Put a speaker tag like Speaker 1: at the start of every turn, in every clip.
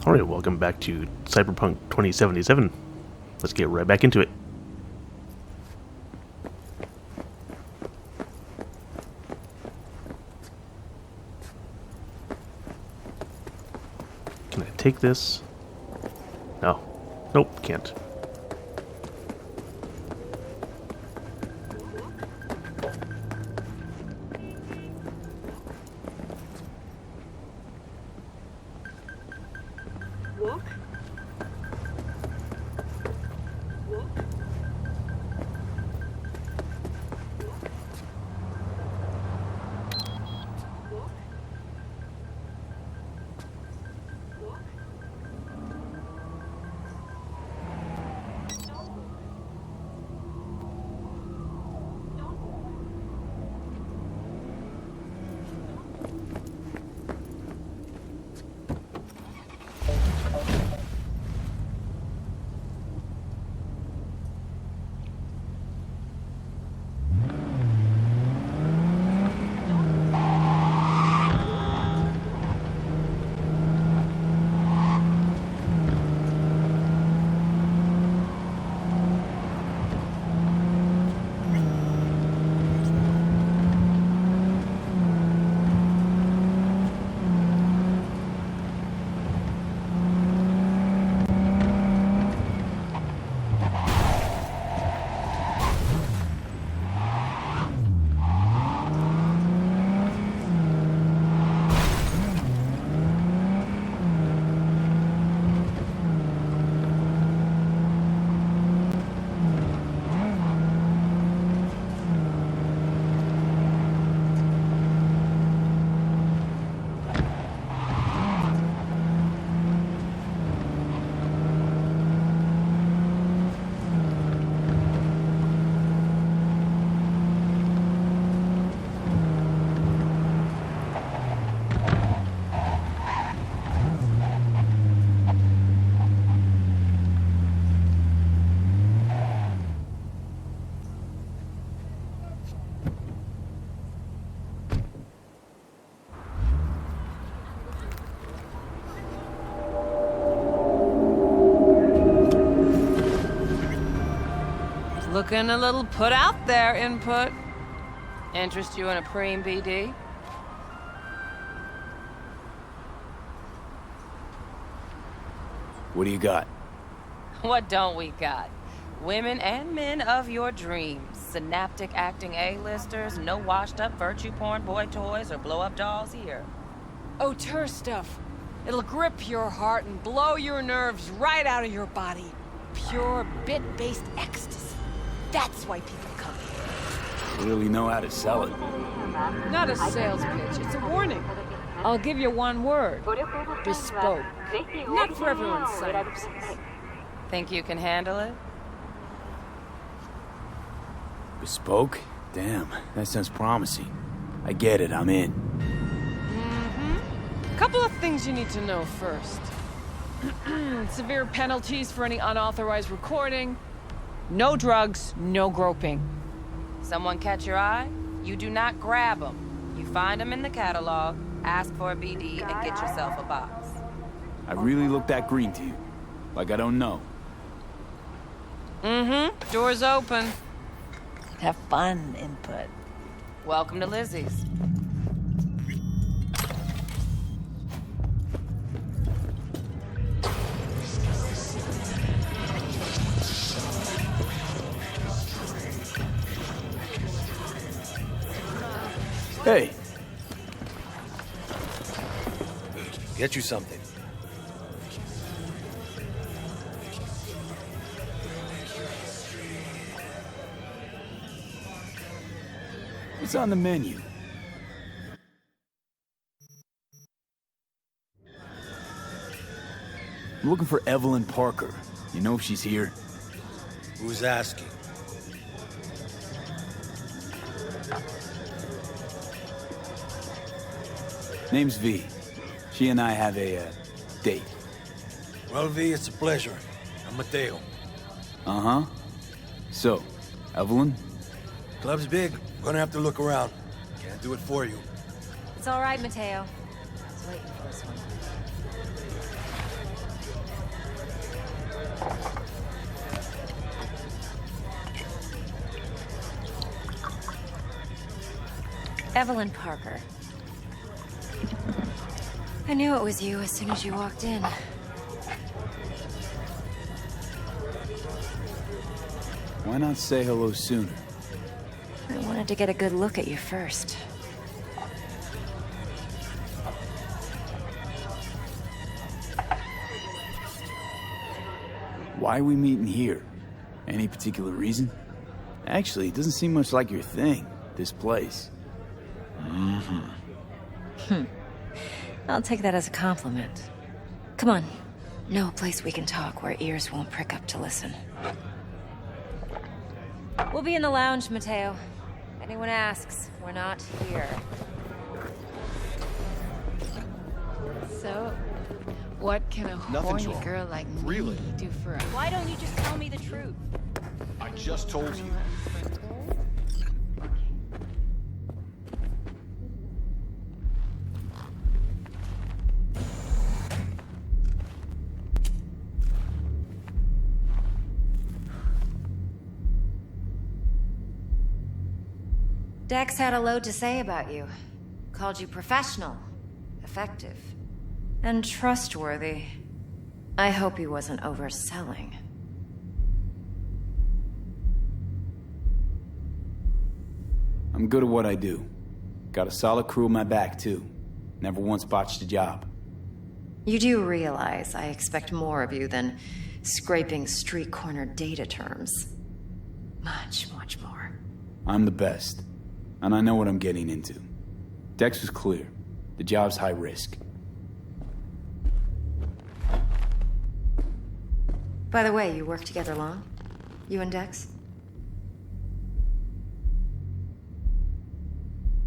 Speaker 1: Alright, welcome back to Cyberpunk 2077. Let's get right back into it. Can I take this? No. Nope, can't.
Speaker 2: Looking a little put out there, input. Interest you in a preem BD?
Speaker 3: What do you got?
Speaker 2: What don't we got? Women and men of your dreams. Synaptic acting A-listers, no washed-up virtue porn boy toys or blow-up dolls here.
Speaker 4: Auteur stuff. It'll grip your heart and blow your nerves right out of your body. Pure bit-based ecstasy. That's why people come here.
Speaker 3: You really know how to sell it.
Speaker 4: Not a sales pitch, it's a warning. I'll give you one word. Bespoke. Not for everyone's synapses.
Speaker 2: Think you can handle it?
Speaker 3: Bespoke? Damn, that sounds promising. I get it, I'm in.
Speaker 4: Couple of things you need to know first. Severe penalties for any unauthorized recording. No drugs, no groping.
Speaker 2: Someone catch your eye? You do not grab them. You find them in the catalog, ask for a BD, and get yourself a box.
Speaker 3: I really look that green to you. Like I don't know.
Speaker 2: Door's open.
Speaker 4: Have fun, input.
Speaker 2: Welcome to Lizzie's.
Speaker 3: Hey!
Speaker 5: Get you something.
Speaker 3: What's on the menu? I'm looking for Evelyn Parker. You know if she's here?
Speaker 5: Who's asking?
Speaker 3: Name's V. She and I have a, date.
Speaker 5: Well, V, it's a pleasure. I'm Mateo.
Speaker 3: Uh-huh. So, Evelyn?
Speaker 5: Club's big. Gonna have to look around. Can't do it for you.
Speaker 6: It's all right, Mateo. I was waiting for this one. Evelyn Parker. I knew it was you as soon as you walked in.
Speaker 3: Why not say hello sooner?
Speaker 6: I wanted to get a good look at you first.
Speaker 3: Why are we meeting here? Any particular reason? Actually, it doesn't seem much like your thing, this place.
Speaker 6: I'll take that as a compliment. Come on. Know a place we can talk where ears won't prick up to listen. We'll be in the lounge, Mateo. If anyone asks, we're not here.
Speaker 4: So, what can a
Speaker 7: Nothing's
Speaker 4: horny
Speaker 7: wrong.
Speaker 4: girl like me
Speaker 7: Really?
Speaker 4: do for a...
Speaker 6: Why don't you just tell me the truth?
Speaker 7: I just told you.
Speaker 6: Dex had a load to say about you. Called you professional, effective, and trustworthy. I hope he wasn't overselling.
Speaker 3: I'm good at what I do. Got a solid crew on my back, too. Never once botched a job.
Speaker 6: You do realize I expect more of you than scraping street corner data terms. Much, much more.
Speaker 3: I'm the best. And I know what I'm getting into. Dex was clear. The job's high risk.
Speaker 6: By the way, you work together long? You and Dex?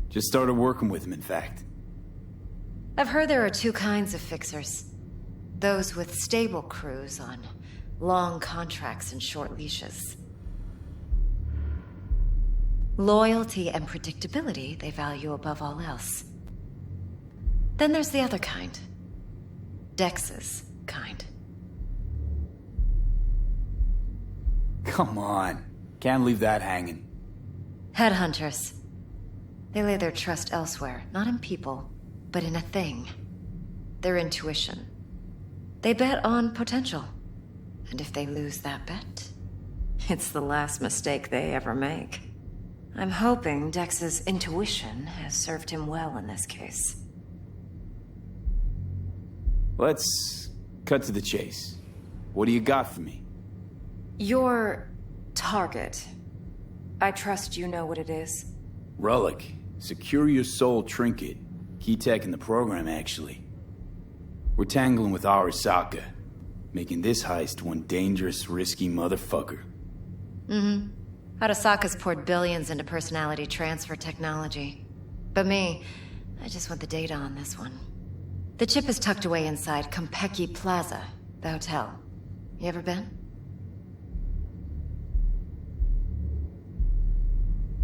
Speaker 3: Just started working with him, in fact.
Speaker 6: I've heard there are two kinds of fixers. Those with stable crews on long contracts and short leashes. Loyalty and predictability they value above all else. Then there's the other kind. Dex's kind.
Speaker 3: Come on. Can't leave that hanging.
Speaker 6: Headhunters. They lay their trust elsewhere, not in people, but in a thing. Their intuition. They bet on potential. And if they lose that bet, it's the last mistake they ever make. I'm hoping Dex's intuition has served him well in this case.
Speaker 3: Let's cut to the chase. What do you got for me?
Speaker 6: Your target. I trust you know what it is.
Speaker 3: Relic. Secure your soul trinket. Key tech in the program, actually. We're tangling with Arasaka, making this heist one dangerous, risky motherfucker.
Speaker 6: Arasaka's poured billions into personality transfer technology. But me, I just want the data on this one. The chip is tucked away inside Konpeki Plaza, the hotel. You ever been?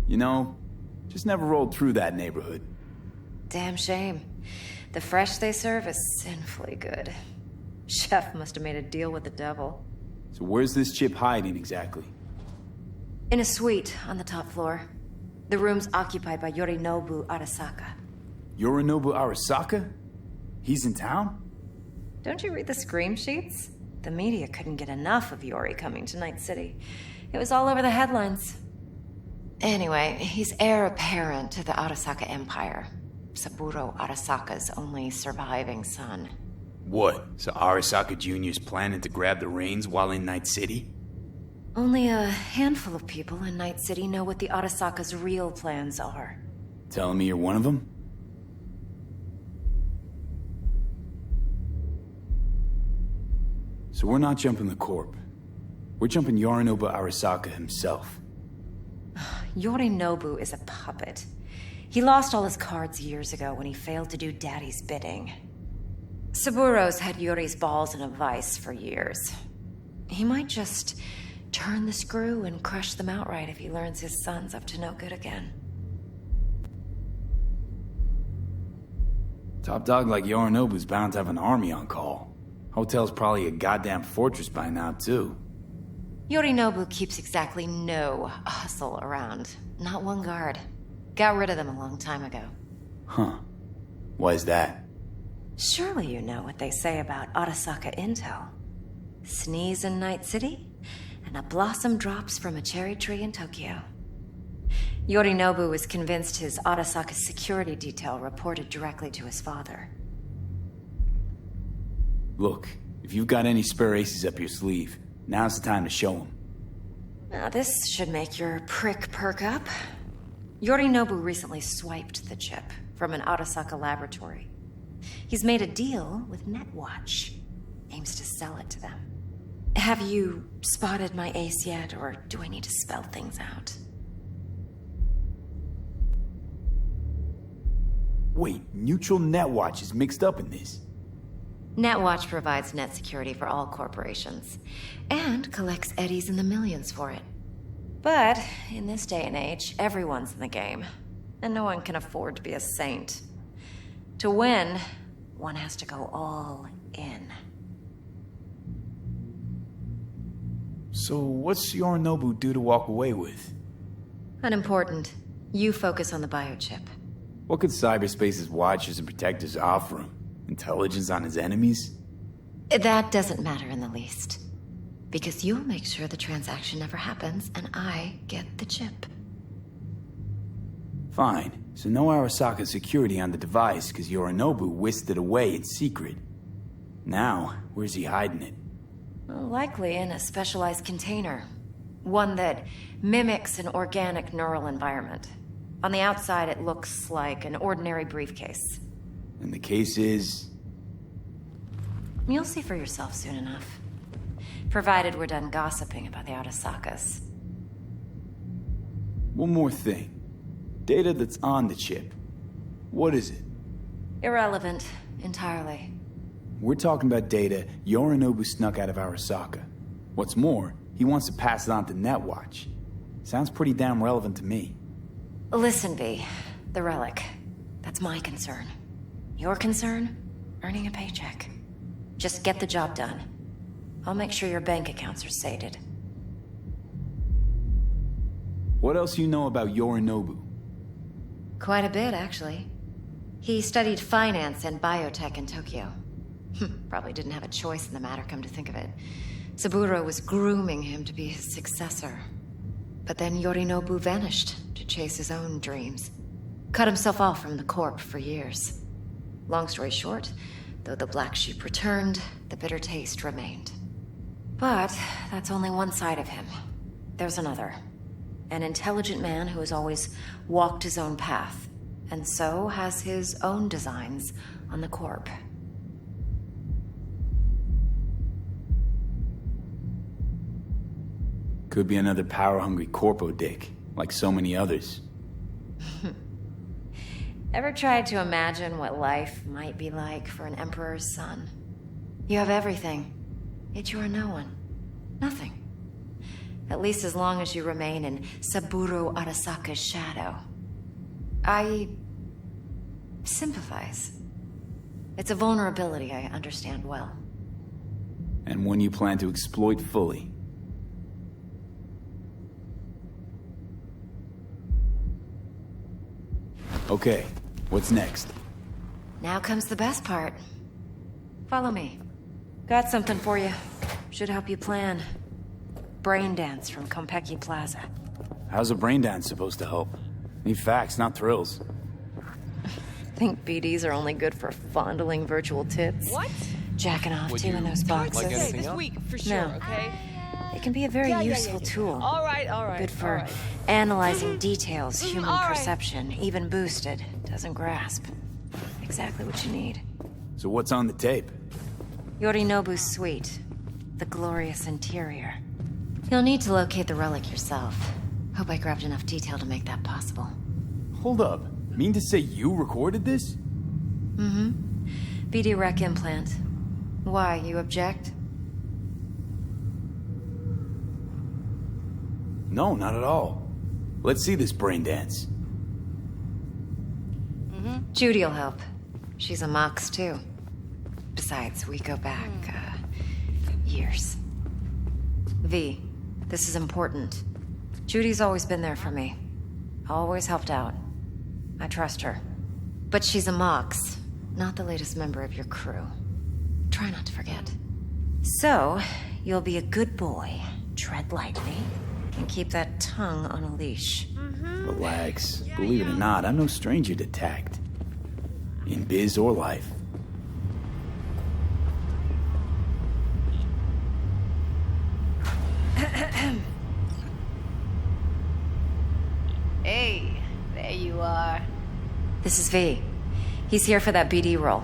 Speaker 3: You know, just never rolled through that neighborhood.
Speaker 6: Damn shame. The fresh they serve is sinfully good. Chef must have made a deal with the devil.
Speaker 3: So where's this chip hiding exactly?
Speaker 6: In a suite on the top floor. The room's occupied by Yorinobu Arasaka.
Speaker 3: Yorinobu Arasaka? He's in town?
Speaker 6: Don't you read the scream sheets? The media couldn't get enough of Yori coming to Night City. It was all over the headlines. Anyway, he's heir apparent to the Arasaka Empire. Saburo Arasaka's only surviving son.
Speaker 3: What? So Arasaka Jr.'s planning to grab the reins while in Night City?
Speaker 6: Only a handful of people in Night City know what the Arasaka's real plans are.
Speaker 3: Telling me you're one of them? So we're not jumping the Corp. We're jumping Yorinobu Arasaka himself.
Speaker 6: Yorinobu is a puppet. He lost all his cards years ago when he failed to do Daddy's bidding. Saburo's had Yuri's balls in a vice for years. He might just turn the screw and crush them outright if he learns his son's up to no good again.
Speaker 3: Top dog like Yorinobu's bound to have an army on call. Hotel's probably a goddamn fortress by now, too.
Speaker 6: Yorinobu keeps exactly no hustle around. Not one guard. Got rid of them a long time ago.
Speaker 3: Huh. Why is that?
Speaker 6: Surely you know what they say about Arasaka intel. Sneeze in Night City, and a blossom drops from a cherry tree in Tokyo. Yorinobu was convinced his Arasaka security detail reported directly to his father.
Speaker 3: Look, if you've got any spare aces up your sleeve, now's the time to show them.
Speaker 6: Now this should make your prick perk up. Yorinobu recently swiped the chip from an Arasaka laboratory. He's made a deal with Netwatch. Aims to sell it to them. Have you spotted my ace yet, or do I need to spell things out?
Speaker 3: Wait, Neutral Netwatch is mixed up in this.
Speaker 6: Netwatch provides net security for all corporations, and collects eddies in the millions for it. But in this day and age, everyone's in the game, and no one can afford to be a saint. To win, one has to go all in.
Speaker 3: So what's Yorinobu due to walk away with?
Speaker 6: Unimportant. You focus on the biochip.
Speaker 3: What could cyberspace's watchers and protectors offer him? Intelligence on his enemies?
Speaker 6: That doesn't matter in the least. Because you'll make sure the transaction never happens, and I get the chip.
Speaker 3: Fine. So no Arasaka security on the device, because Yorinobu whisked it away in secret. Now, where's he hiding it?
Speaker 6: Well, likely in a specialized container. One that mimics an organic neural environment. On the outside, it looks like an ordinary briefcase.
Speaker 3: And the case is...
Speaker 6: You'll see for yourself soon enough. Provided we're done gossiping about the Arasakas.
Speaker 3: One more thing. Data that's on the chip. What is it?
Speaker 6: Irrelevant, entirely.
Speaker 3: We're talking about data Yorinobu snuck out of Arasaka. What's more, he wants to pass it on to Netwatch. Sounds pretty damn relevant to me.
Speaker 6: Listen, V. The relic. That's my concern. Your concern? Earning a paycheck. Just get the job done. I'll make sure your bank accounts are sated.
Speaker 3: What else you know about Yorinobu?
Speaker 6: Quite a bit, actually. He studied finance and biotech in Tokyo. Probably didn't have a choice in the matter, come to think of it. Saburo was grooming him to be his successor. But then Yorinobu vanished to chase his own dreams. Cut himself off from the Corp for years. Long story short, though the black sheep returned, the bitter taste remained. But that's only one side of him. There's another. An intelligent man who has always walked his own path, and so has his own designs on the Corp.
Speaker 3: Could be another power-hungry corpo dick, like so many others.
Speaker 6: Ever tried to imagine what life might be like for an emperor's son? You have everything, yet you are no one. Nothing. At least as long as you remain in Saburo Arasaka's shadow. I sympathize. It's a vulnerability I understand well.
Speaker 3: And one you plan to exploit fully. Okay, what's next?
Speaker 6: Now comes the best part. Follow me. Got something for you. Should help you plan. Brain dance from Konpeki Plaza.
Speaker 3: How's a brain dance supposed to help? Need facts, not thrills.
Speaker 6: Think BDs are only good for fondling virtual tits?
Speaker 4: What?
Speaker 6: Jacking off
Speaker 7: Would
Speaker 6: too
Speaker 7: you
Speaker 6: in those boxes?
Speaker 7: like anything
Speaker 4: This
Speaker 7: else?
Speaker 4: week, for sure,
Speaker 6: No.
Speaker 4: okay?
Speaker 6: It can be a very
Speaker 4: Yeah,
Speaker 6: useful tool.
Speaker 4: All right.
Speaker 6: Good for
Speaker 4: all right.
Speaker 6: analyzing details human
Speaker 4: all right.
Speaker 6: perception, even boosted, doesn't grasp. Exactly what you need.
Speaker 3: So what's on the tape?
Speaker 6: Yorinobu's suite. The glorious interior. You'll need to locate the relic yourself. Hope I grabbed enough detail to make that possible.
Speaker 3: Hold up. Mean to say you recorded this?
Speaker 6: Mm-hmm. BD rec implant. Why, you object?
Speaker 3: No, not at all. Let's see this brain dance.
Speaker 6: Judy'll help. She's a Mox, too. Besides, we go back, years. V, this is important. Judy's always been there for me. Always helped out. I trust her. But she's a Mox, not the latest member of your crew. Try not to forget. So, you'll be a good boy, tread lightly, and keep that tongue on a leash.
Speaker 3: Relax. Believe it or not, I'm no stranger to tact. In biz or life.
Speaker 8: Hey, there you are.
Speaker 6: This is V. He's here for that BD role.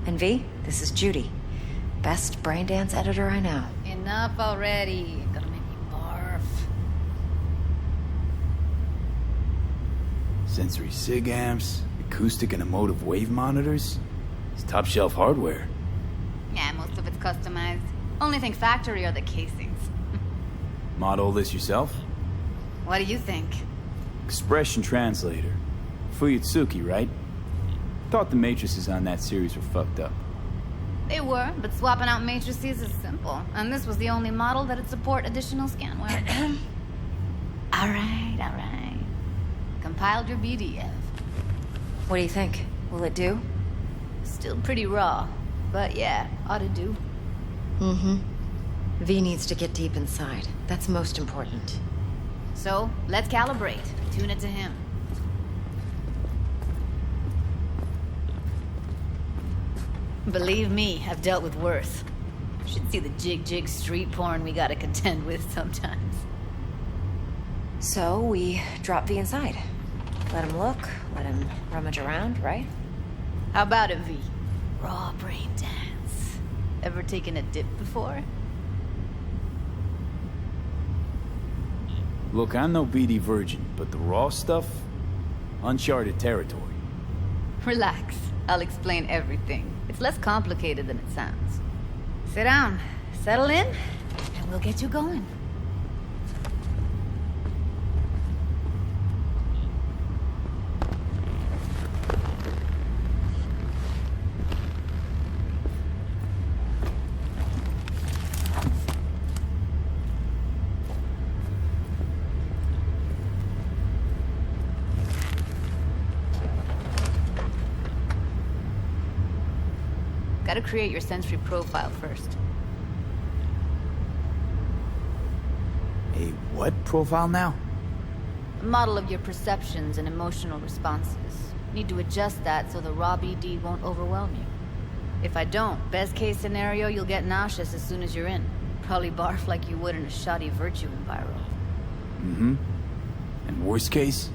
Speaker 6: And V, this is Judy. Best braindance editor I know.
Speaker 8: Enough already. Gonna make me barf.
Speaker 3: Sensory sig amps, acoustic and emotive wave monitors. It's top shelf hardware.
Speaker 8: Yeah, most of it's customized. Only thing factory are the casings.
Speaker 3: Model this yourself?
Speaker 8: What do you think?
Speaker 3: Expression translator. Fuyutsuki, right? Thought the matrices on that series were fucked up.
Speaker 8: They were, but swapping out matrices is simple. And this was the only model that'd support additional scanware. Alright. Compiled your BDF.
Speaker 6: What do you think? Will it do?
Speaker 8: Still pretty raw, but yeah, ought to do.
Speaker 6: Mm-hmm. V needs to get deep inside. That's most important.
Speaker 8: So, let's calibrate. Tune it to him. Believe me, I've dealt with worse. Should see the jig street porn we gotta contend with sometimes.
Speaker 6: So, we drop V inside. Let him look, let him rummage around, right?
Speaker 8: How about it, V? Raw brain dance. Ever taken a dip before?
Speaker 3: Look, I'm no BD virgin, but the raw stuff? Uncharted territory.
Speaker 8: Relax. I'll explain everything. It's less complicated than it sounds. Sit down, settle in, and we'll get you going. Gotta create your sensory profile first.
Speaker 3: A what profile now?
Speaker 8: A model of your perceptions and emotional responses. Need to adjust that so the raw BD won't overwhelm you. If I don't, best case scenario, you'll get nauseous as soon as you're in. Probably barf like you would in a shoddy virtue enviro.
Speaker 3: Mm-hmm. And worst case?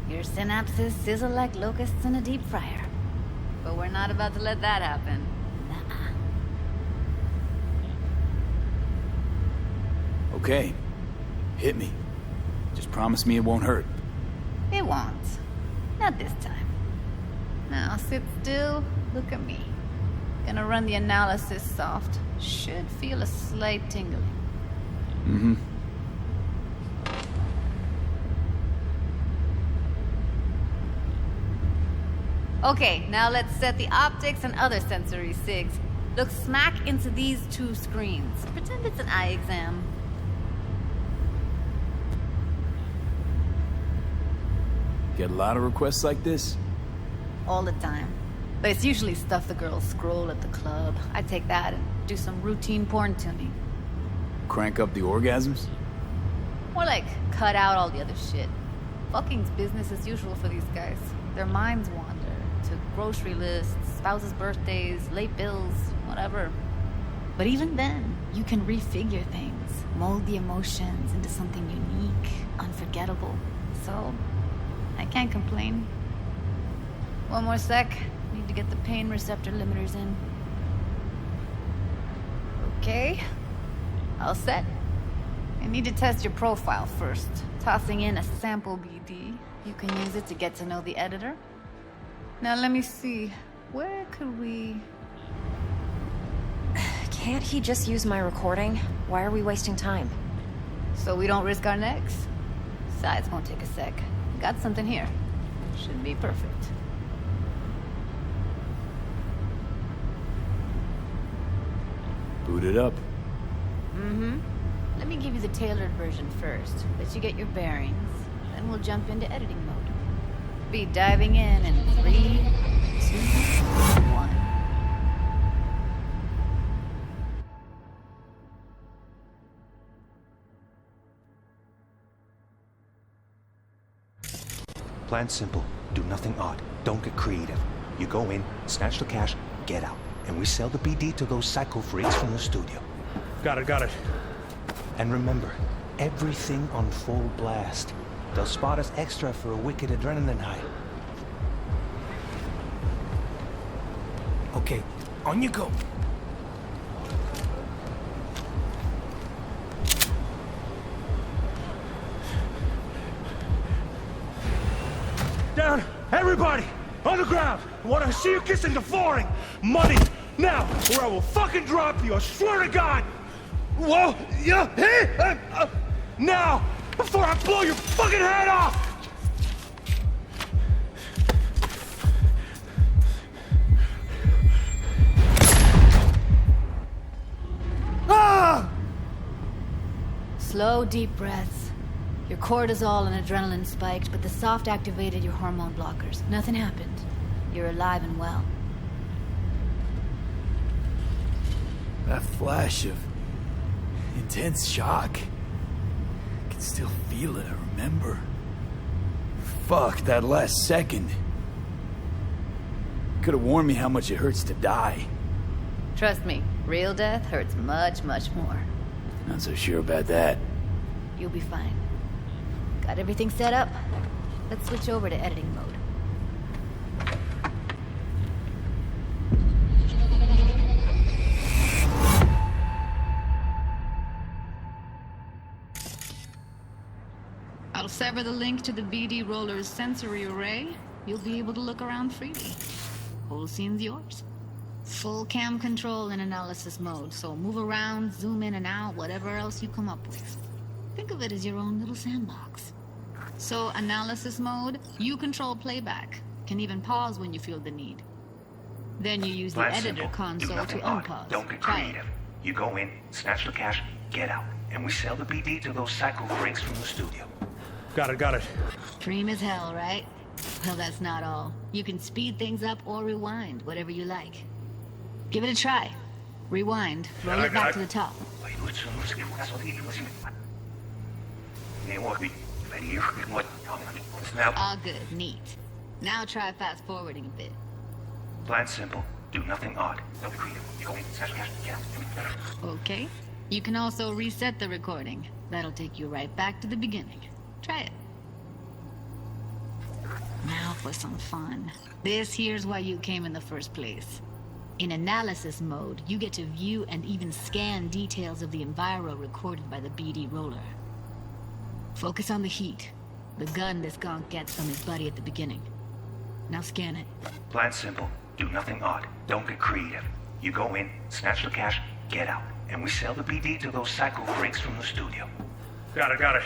Speaker 8: Your synapses sizzle like locusts in a deep fryer. But we're not about to let that happen. Nuh-uh.
Speaker 3: Okay. Hit me. Just promise me it won't hurt.
Speaker 8: It won't. Not this time. Now sit still, look at me. Gonna run the analysis soft. Should feel a slight tingling.
Speaker 3: Mm-hmm.
Speaker 8: Okay, now let's set the optics and other sensory sigs. Look smack into these two screens. Pretend it's an eye exam.
Speaker 3: Get a lot of requests like this?
Speaker 8: All the time. But it's usually stuff the girls scroll at the club. I take that and do some routine porn tuning.
Speaker 3: Crank up the orgasms?
Speaker 8: More like cut out all the other shit. Fucking's business as usual for these guys. Their minds wander to grocery lists, spouses' birthdays, late bills, whatever. But even then, you can refigure things, mold the emotions into something unique, unforgettable. So, I can't complain. One more sec. Need to get the pain receptor limiters in. Okay. All set. I need to test your profile first. Tossing in a sample BD. You can use it to get to know the editor. Now let me see. Where could we...
Speaker 6: Can't he just use my recording? Why are we wasting time?
Speaker 8: So we don't risk our necks? Besides, won't take a sec. Got something here. Should be perfect.
Speaker 3: Boot it up.
Speaker 8: Mm-hmm. Let me give you the tailored version first. Let you get your bearings. Then we'll jump into editing mode. be diving in 3, 2, 1.
Speaker 9: Plan simple. Do nothing odd. Don't get creative. You go in, snatch the cash, get out. And we sell the BD to those psycho freaks from the studio.
Speaker 5: Got it.
Speaker 9: And remember, everything on full blast. They'll spot us extra for a wicked adrenaline high. Okay, on you go.
Speaker 5: Down! Everybody! On the ground! I want to see you kissing the flooring! Money! Now! Or I will fucking drop you! I swear to God! Whoa! Yeah! Hey! Now! Before I blow your fucking head off! Ah!
Speaker 8: Slow, deep breaths. Your cortisol and adrenaline spiked, but the soft activated your hormone blockers. Nothing happened. You're alive and well.
Speaker 3: That flash of intense shock. I can still feel it, I remember. Fuck, that last second. Could have warned me how much it hurts to die.
Speaker 8: Trust me, real death hurts much, much more.
Speaker 3: Not so sure about that.
Speaker 8: You'll be fine. Got everything set up? Let's switch over to editing mode. I'll sever the link to the BD Roller's sensory array. You'll be able to look around freely. Whole scene's yours. Full cam control in analysis mode, so move around, zoom in and out, whatever else you come up with. Think of it as your own little sandbox. So, analysis mode, you control playback. Can even pause when you feel the need. Then you use the editor console to unpause.
Speaker 9: Don't get
Speaker 8: Try
Speaker 9: creative. You go in, snatch the cash, get out. And we sell the BD to those psycho freaks from the studio.
Speaker 5: Got it.
Speaker 8: Dream as hell, right? Well, that's not all. You can speed things up or rewind, whatever you like. Give it a try. Rewind. Roll it back to the top. All good. Neat. Now try fast forwarding a bit.
Speaker 9: Plan simple. Do nothing odd. Don't be creative. You go in, snatch the cash, get out.
Speaker 8: Okay. You can also reset the recording. That'll take you right back to the beginning. Try it. Now for some fun. This here's why you came in the first place. In analysis mode, you get to view and even scan details of the enviro recorded by the BD roller. Focus on the heat. The gun this gonk gets from his buddy at the beginning. Now scan it.
Speaker 9: Plan simple. Do nothing odd. Don't get creative. You go in, snatch the cash, get out. And we sell the BD to those psycho freaks from the studio.
Speaker 5: Got it.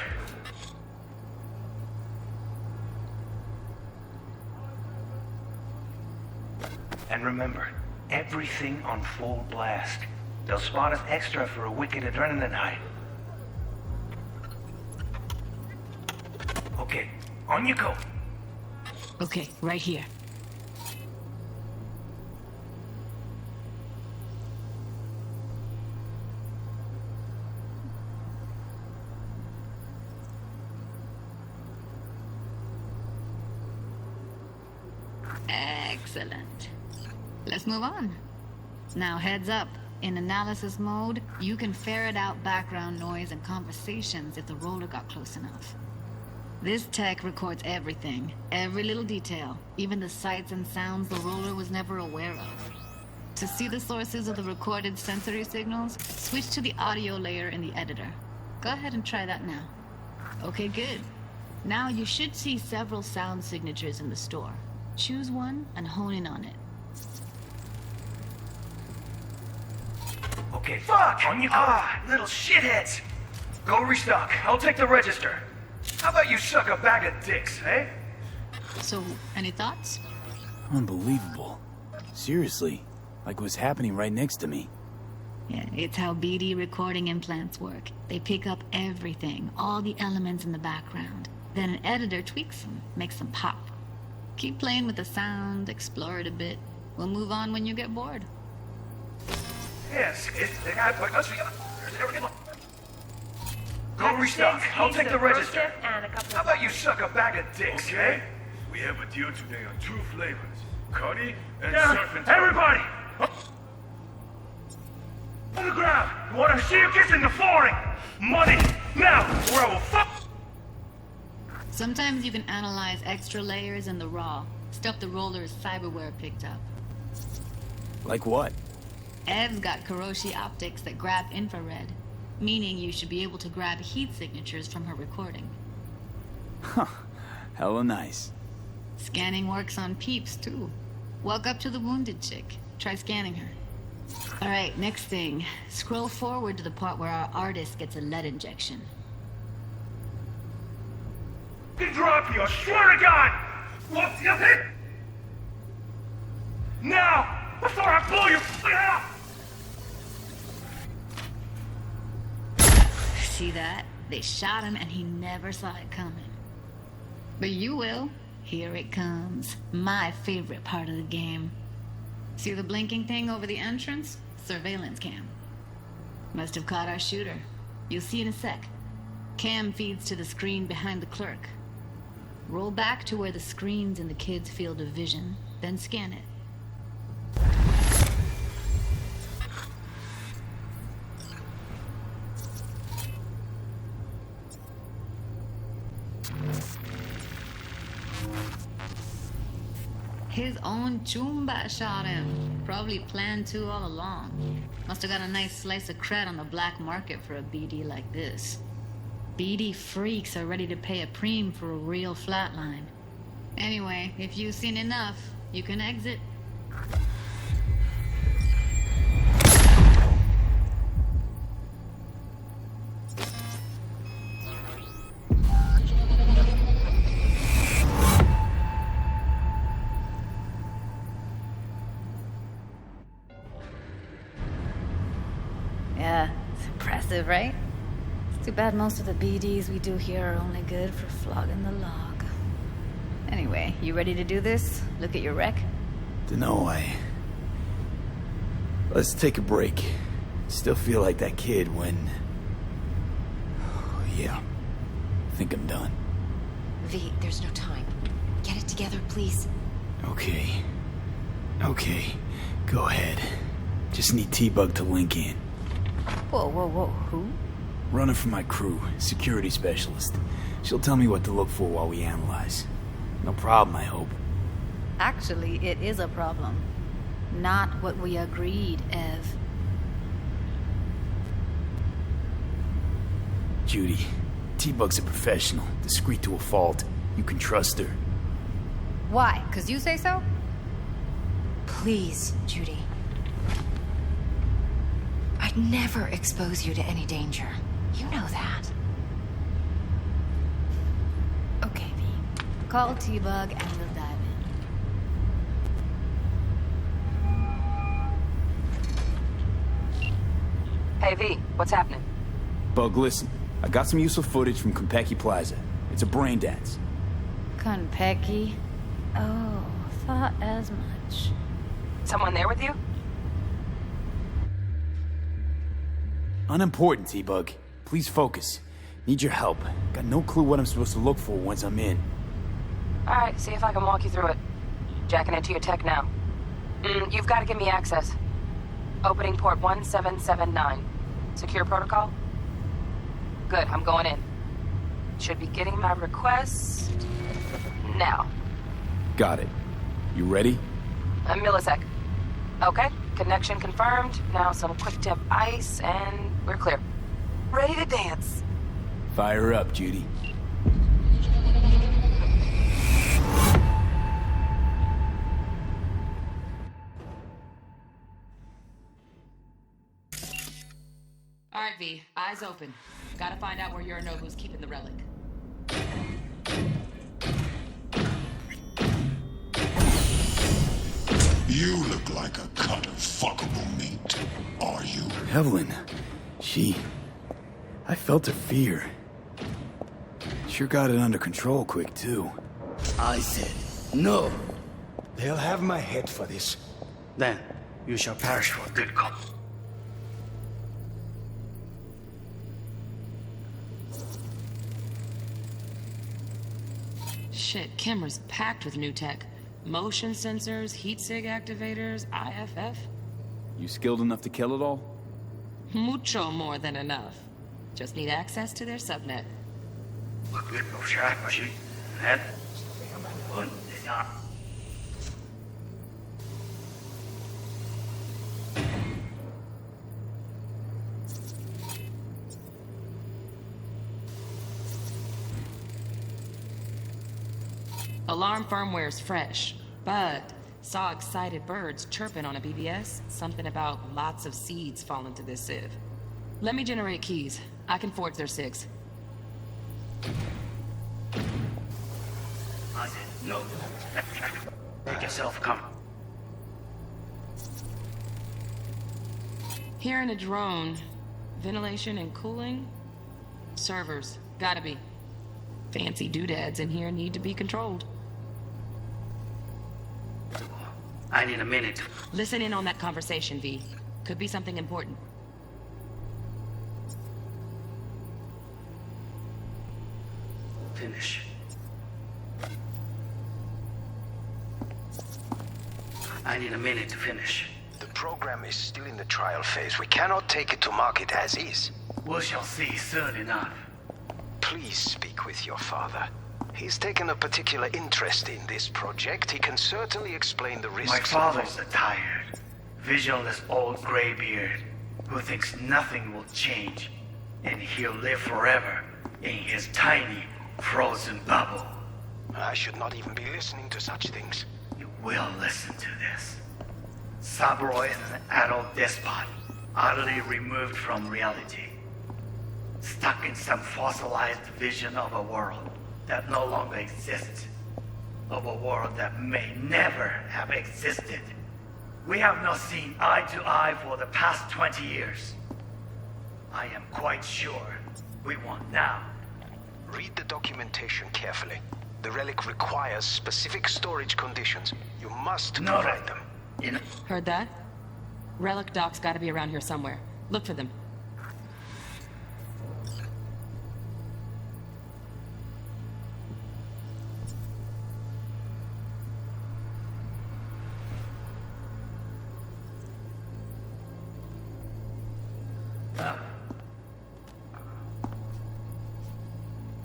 Speaker 9: And remember, everything on full blast. They'll spot us extra for a wicked adrenaline high. Okay, on you go.
Speaker 8: Okay, right here. Excellent. Let's move on. Now heads up. In analysis mode, you can ferret out background noise and conversations if the roller got close enough. This tech records everything, every little detail, even the sights and sounds the roller was never aware of. To see the sources of the recorded sensory signals, switch to the audio layer in the editor. Go ahead and try that now. Okay, good. Now you should see several sound signatures in the store. Choose one and hone in on it.
Speaker 9: Okay, fuck! On you go! Little shitheads! Go restock. I'll take the register. How about you suck a bag of dicks, eh?
Speaker 8: So, any thoughts?
Speaker 3: Unbelievable. Seriously, like it was happening right next to me.
Speaker 8: Yeah, it's how BD recording implants work. They pick up everything, all the elements in the background. Then an editor tweaks them, makes them pop. Keep playing with the sound, explore it a bit. We'll move on when you get bored.
Speaker 5: Yes, go restock. I'll take the register. How about you suck a bag of dicks, okay? We have a deal today on 2 flavors. Cuddy and surf and everybody! On the ground! You wanna see you kissing the flooring? Money! Now! Or I will fuck!
Speaker 8: Sometimes you can analyze extra layers in the raw. Stuff the roller's cyberware picked up.
Speaker 3: Like what?
Speaker 8: Ev's got Kiroshi optics that grab infrared, meaning you should be able to grab heat signatures from her recording.
Speaker 3: Huh. Hella nice.
Speaker 8: Scanning works on peeps, too. Walk up to the wounded chick. Try scanning her. Alright, next thing. Scroll forward to the part where our artist gets a lead injection.
Speaker 5: Drop you, I swear to God! What? Now! Before I blow your out!
Speaker 8: See that? They shot him and he never saw it coming. But you will. Here it comes. My favorite part of the game. See the blinking thing over the entrance? Surveillance cam. Must have caught our shooter. You'll see in a sec. Cam feeds to the screen behind the clerk. Roll back to where the screen's in the kid's field of vision, then scan it. His own Chumba shot him. Probably planned to all along. Must have got a nice slice of cred on the black market for a BD like this. BD freaks are ready to pay a preem for a real flatline. Anyway, if you've seen enough, you can exit.
Speaker 2: Yeah, it's impressive, right? It's too bad most of the BDs we do here are only good for flogging the log. Anyway, you ready to do this? Look at your wreck?
Speaker 3: Dunno, Let's take a break. Still feel like that kid when... Yeah. I think I'm done.
Speaker 6: V, there's no time. Get it together, please.
Speaker 3: Okay. Go ahead. Just need T-Bug to link in.
Speaker 2: Whoa, who?
Speaker 3: Runner for my crew, security specialist. She'll tell me what to look for while we analyze. No problem, I hope.
Speaker 8: Actually, it is a problem. Not what we agreed, Ev.
Speaker 3: Judy, T-Bug's a professional, discreet to a fault. You can trust her.
Speaker 8: Why? 'Cause you say so?
Speaker 6: Please, Judy. I'd never expose you to any danger. You know that.
Speaker 8: Okay, V. Call T-Bug and we'll dive in.
Speaker 2: Hey, V, what's happening?
Speaker 3: Bug, listen. I got some useful footage from Konpeki Plaza. It's a brain dance.
Speaker 8: Konpeki? Oh, thought as much.
Speaker 2: Someone there with you?
Speaker 3: Unimportant, T-Bug. Please focus. Need your help. Got no clue what I'm supposed to look for once I'm in.
Speaker 2: Alright, see if I can walk you through it. Jacking into your tech now. You've got to give me access. Opening port 1779. Secure protocol? Good, I'm going in. Should be getting my request... now.
Speaker 3: Got it. You ready?
Speaker 2: A millisec. Okay, connection confirmed. Now some quick tip ice, and we're clear. Ready to dance.
Speaker 3: Fire up, Judy.
Speaker 10: All right, V. Eyes open. Gotta find out where Yorinobu's keeping the relic.
Speaker 11: You look like a cut of fuckable meat. Are you?
Speaker 3: Evelyn. I felt her fear. Sure got it under control quick, too.
Speaker 12: I said, No. They'll have my head for this. Then, you shall perish for a good cause.
Speaker 10: Shit, camera's packed with new tech. Motion sensors, heat sig activators, IFF.
Speaker 3: You skilled enough to kill it all?
Speaker 10: Mucho more than enough. Just need access to their subnet. Alarm firmware's fresh, but saw excited birds chirping on a BBS. Something about lots of seeds falling to this sieve. Let me generate keys. I can forge their SIGs.
Speaker 12: No. Make yourself comfortable.
Speaker 10: Hearing a drone. Ventilation and cooling? Servers. Gotta be. Fancy doodads in here need to be controlled.
Speaker 12: I need a minute.
Speaker 10: Listen in on that conversation, V. Could be something important.
Speaker 12: Finish. I need a minute to finish.
Speaker 13: The program is still in the trial phase. We cannot take it to market as is.
Speaker 12: We shall see soon enough.
Speaker 13: Please speak with your father. He's taken a particular interest in this project. He can certainly explain the risks.
Speaker 12: My father's a tired, visionless old graybeard who thinks nothing will change, and he'll live forever in his tiny, frozen bubble.
Speaker 13: I should not even be listening to such things.
Speaker 12: You will listen to this. Saburo is an adult despot, utterly removed from reality. Stuck in some fossilized vision of a world that no longer exists. Of a world that may never have existed. We have not seen eye to eye for the past 20 years. I am quite sure we won't now.
Speaker 13: Read the documentation carefully. The relic requires specific storage conditions. You must provide them.
Speaker 10: Heard that? Relic docs gotta be around here somewhere. Look for them.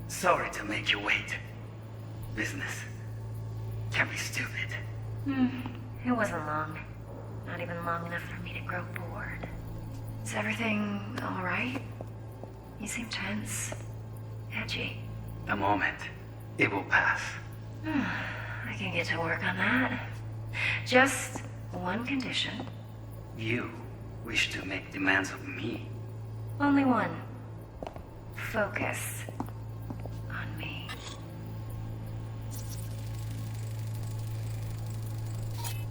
Speaker 12: Sorry to make you wait. Business can be stupid.
Speaker 6: It wasn't long. Not even long enough for me to grow bored. Is everything alright? You seem tense. Edgy.
Speaker 12: A moment. It will pass.
Speaker 6: I can get to work on that. Just one condition.
Speaker 12: You wish to make demands of me.
Speaker 6: Only one. Focus. On me.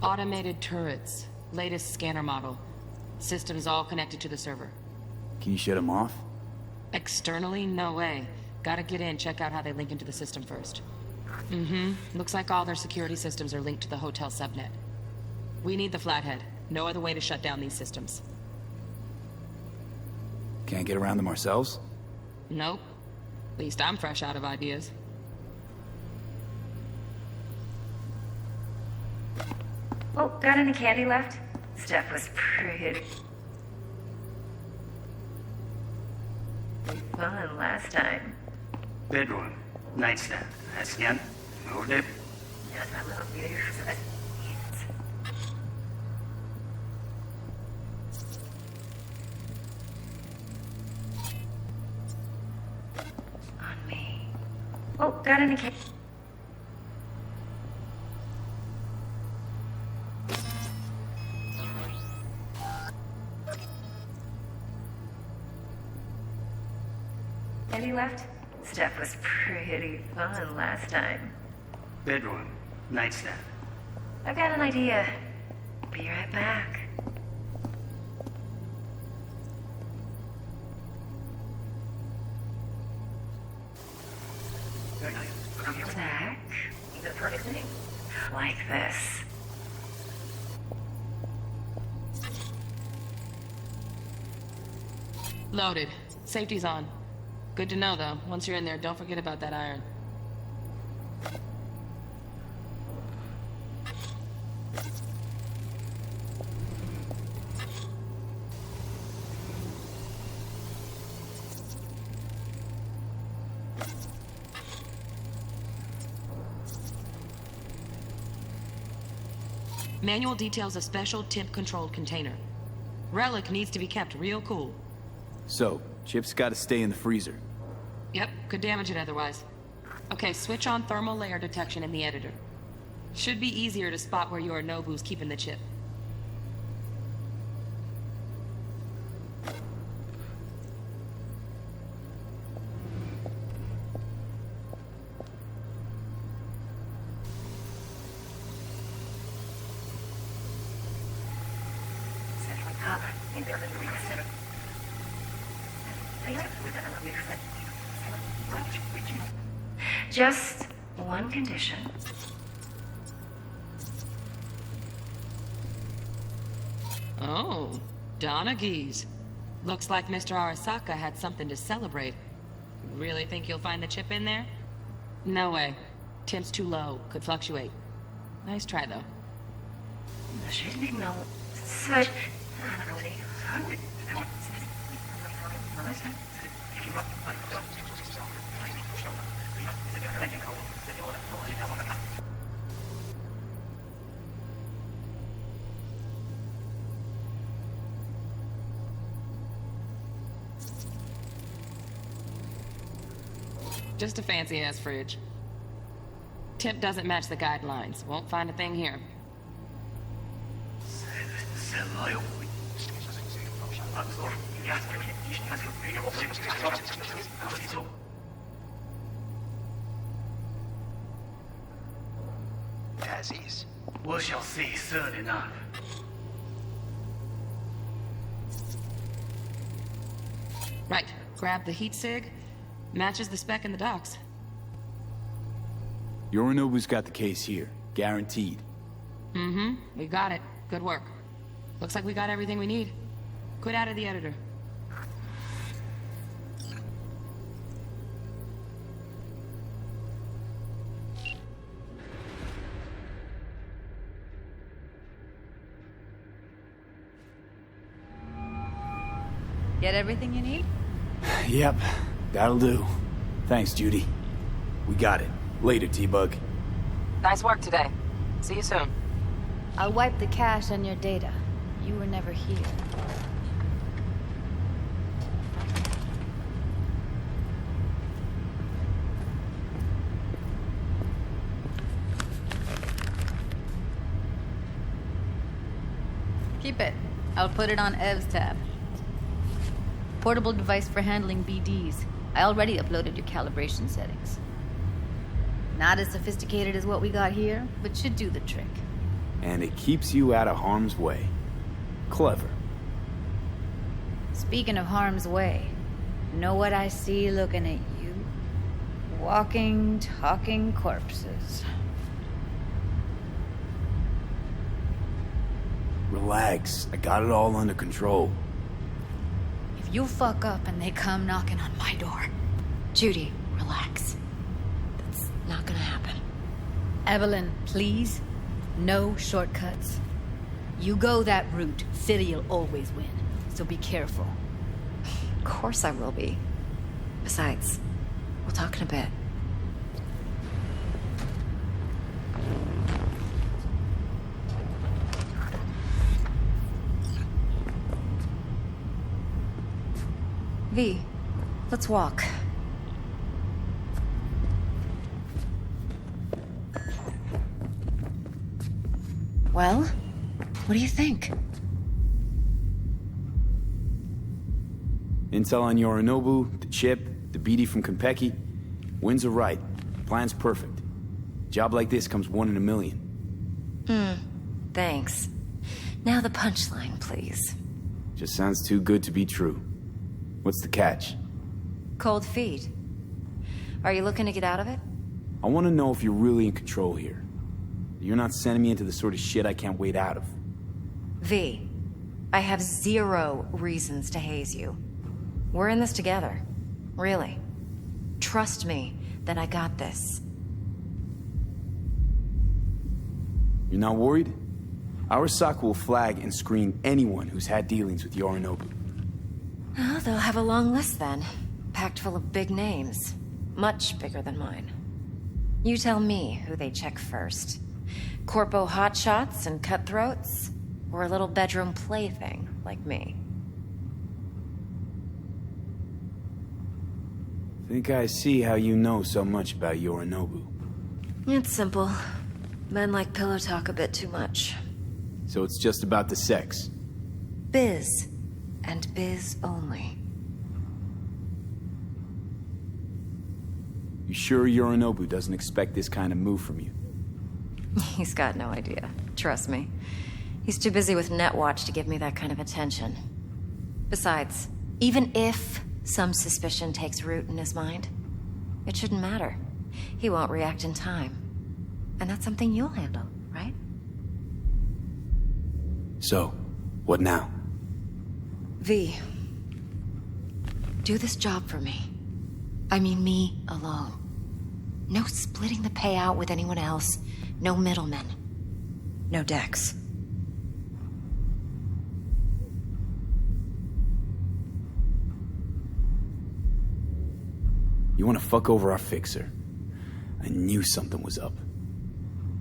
Speaker 10: Automated turrets. Latest scanner model. Systems all connected to the server.
Speaker 3: Can you shut them off?
Speaker 10: Externally, no way. Gotta get in, check out how they link into the system first. Looks like all their security systems are linked to the hotel subnet. We need the Flathead. No other way to shut down these systems.
Speaker 3: Can't get around them ourselves?
Speaker 10: Nope. At least I'm fresh out of ideas.
Speaker 6: Oh, got any candy left? Stuff was pretty fun last time.
Speaker 12: Bedroom. Nightstand. That's again. Moved it.
Speaker 6: Just a little bit of on me. Oh, got any candy? Any left? Stuff was pretty fun last time.
Speaker 12: Bedroom. Nightstand.
Speaker 6: I've got an idea. Be right back. Back. The perfect thing.
Speaker 14: Like this.
Speaker 10: Loaded. Safety's on. Good to know, though. Once you're in there, don't forget about that iron. Manual details a special temp-controlled container. Relic needs to be kept real cool.
Speaker 3: So, chips gotta stay in the freezer.
Speaker 10: Yep, could damage it otherwise. Okay, switch on thermal layer detection in the editor. Should be easier to spot where Yorinobu's keeping the chip.
Speaker 14: Just one condition.
Speaker 10: Oh, Donaghys. Looks like Mr. Arasaka had something to celebrate. Really think you'll find the chip in there? No way. Temp's too low. Could fluctuate. Nice try, though. Just a fancy-ass fridge. Temp doesn't match the guidelines. Won't find a thing here.
Speaker 13: As is.
Speaker 12: We shall see soon enough.
Speaker 10: Right. Grab the heat sig. Matches the spec in the docs.
Speaker 3: Yorinobu's got the case here. Guaranteed.
Speaker 10: Mm-hmm. We got it. Good work. Looks like we got everything we need. Quit out of the editor.
Speaker 8: Get everything you need?
Speaker 3: Yep, that'll do. Thanks, Judy. We got it. Later, T-Bug.
Speaker 2: Nice work today. See you soon.
Speaker 8: I'll wipe the cache on your data. You were never here. Keep it. I'll put it on Ev's tab. Portable device for handling BDs. I already uploaded your calibration settings. Not as sophisticated as what we got here, but should do the trick.
Speaker 3: And it keeps you out of harm's way. Clever.
Speaker 8: Speaking of harm's way, know what I see looking at you? Walking, talking corpses.
Speaker 3: Relax. I got it all under control.
Speaker 8: If you fuck up and they come knocking on my door...
Speaker 6: Judy, relax. That's not gonna happen.
Speaker 8: Evelyn, please. No shortcuts. You go that route, City'll always win. So be careful.
Speaker 6: Of course I will be. Besides, we'll talk in a bit. V, let's walk. Well, what do you think?
Speaker 3: Intel on Yorinobu, the chip, the BD from Konpeki. Winds are right. Plan's perfect. Job like this comes 1 in a million.
Speaker 6: Thanks. Now the punchline, please.
Speaker 3: Just sounds too good to be true. What's the catch?
Speaker 6: Cold feet. Are you looking to get out of it?
Speaker 3: I want to know if you're really in control here. You're not sending me into the sort of shit I can't wait out of.
Speaker 6: V, I have 0 reasons to haze you. We're in this together. Really. Trust me that I got this.
Speaker 3: You're not worried? Arasaka will flag and screen anyone who's had dealings with Yorinobu.
Speaker 6: Oh, they'll have a long list then. Packed full of big names. Much bigger than mine. You tell me who they check first. Corpo hotshots and cutthroats? Or a little bedroom plaything like me?
Speaker 3: Think I see how you know so much about Yorinobu.
Speaker 6: It's simple. Men like pillow talk a bit too much.
Speaker 3: So it's just about the sex?
Speaker 6: Biz. And biz only.
Speaker 3: You sure Yorinobu doesn't expect this kind of move from you?
Speaker 6: He's got no idea. Trust me. He's too busy with Netwatch to give me that kind of attention. Besides, even if some suspicion takes root in his mind, it shouldn't matter. He won't react in time. And that's something you'll handle, right?
Speaker 3: So, what now?
Speaker 6: V, do this job for me. I mean me alone. No splitting the payout with anyone else. No middlemen. No Dex.
Speaker 3: You want to fuck over our fixer? I knew something was up.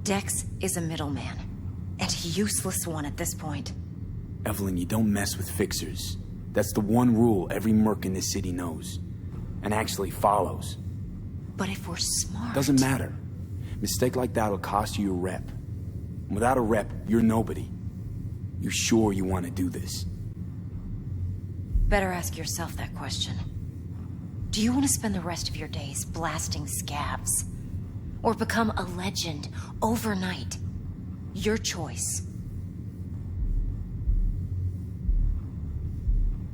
Speaker 6: Dex is a middleman. And a useless one at this point.
Speaker 3: Evelyn, you don't mess with fixers. That's the one rule every merc in this city knows. And actually follows.
Speaker 6: But if we're smart...
Speaker 3: Doesn't matter. Mistake like that'll cost you your rep. And without a rep, you're nobody. You sure you want to do this?
Speaker 6: Better ask yourself that question. Do you want to spend the rest of your days blasting scabs? Or become a legend overnight? Your choice.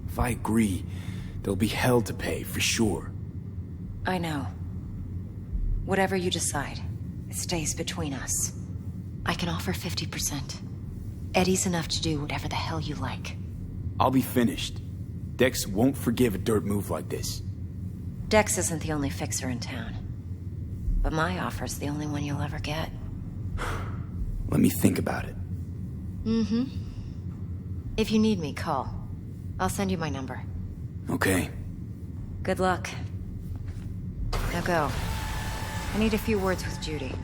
Speaker 3: If I agree, there'll be hell to pay, for sure.
Speaker 6: I know. Whatever you decide, it stays between us. I can offer 50%. Eddie's enough to do whatever the hell you like.
Speaker 3: I'll be finished. Dex won't forgive a dirt move like this.
Speaker 6: Dex isn't the only fixer in town. But my offer's the only one you'll ever get.
Speaker 3: Let me think about it.
Speaker 6: Mm-hmm. If you need me, call. I'll send you my number.
Speaker 3: Okay.
Speaker 6: Good luck. Now go. I need a few words with Judy.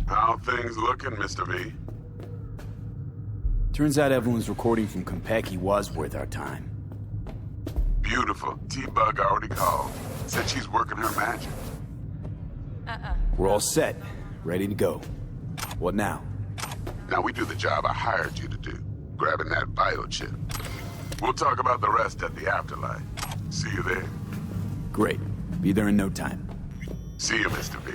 Speaker 11: How things looking, Mr. V?
Speaker 3: Turns out Evelyn's recording from Konpeki was worth our time.
Speaker 11: Beautiful. T-Bug already called. Said she's working her magic.
Speaker 3: We're all set. Ready to go. What now?
Speaker 11: Now we do the job I hired you to do. Grabbing that biochip. We'll talk about the rest at the afterlife. See you there.
Speaker 3: Great. Be there in no time.
Speaker 11: See you, Mr. V.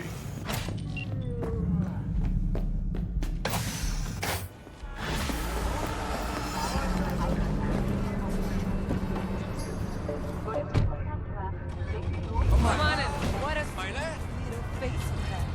Speaker 4: Come on in. What a little face pack.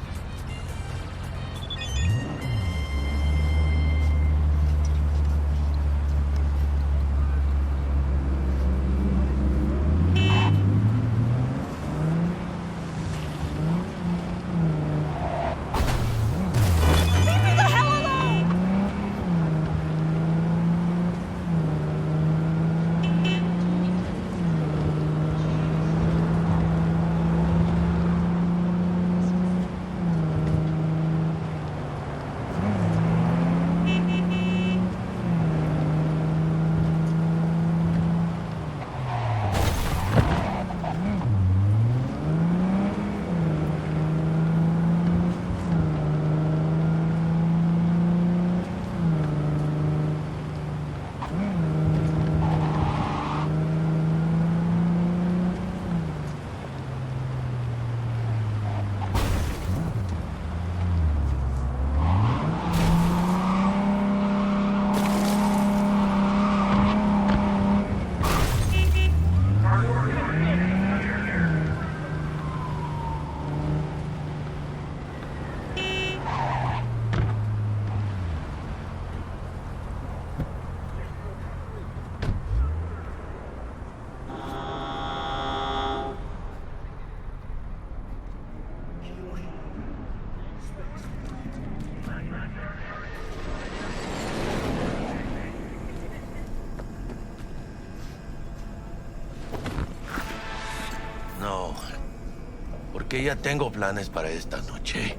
Speaker 15: porque ya tengo planes para esta noche.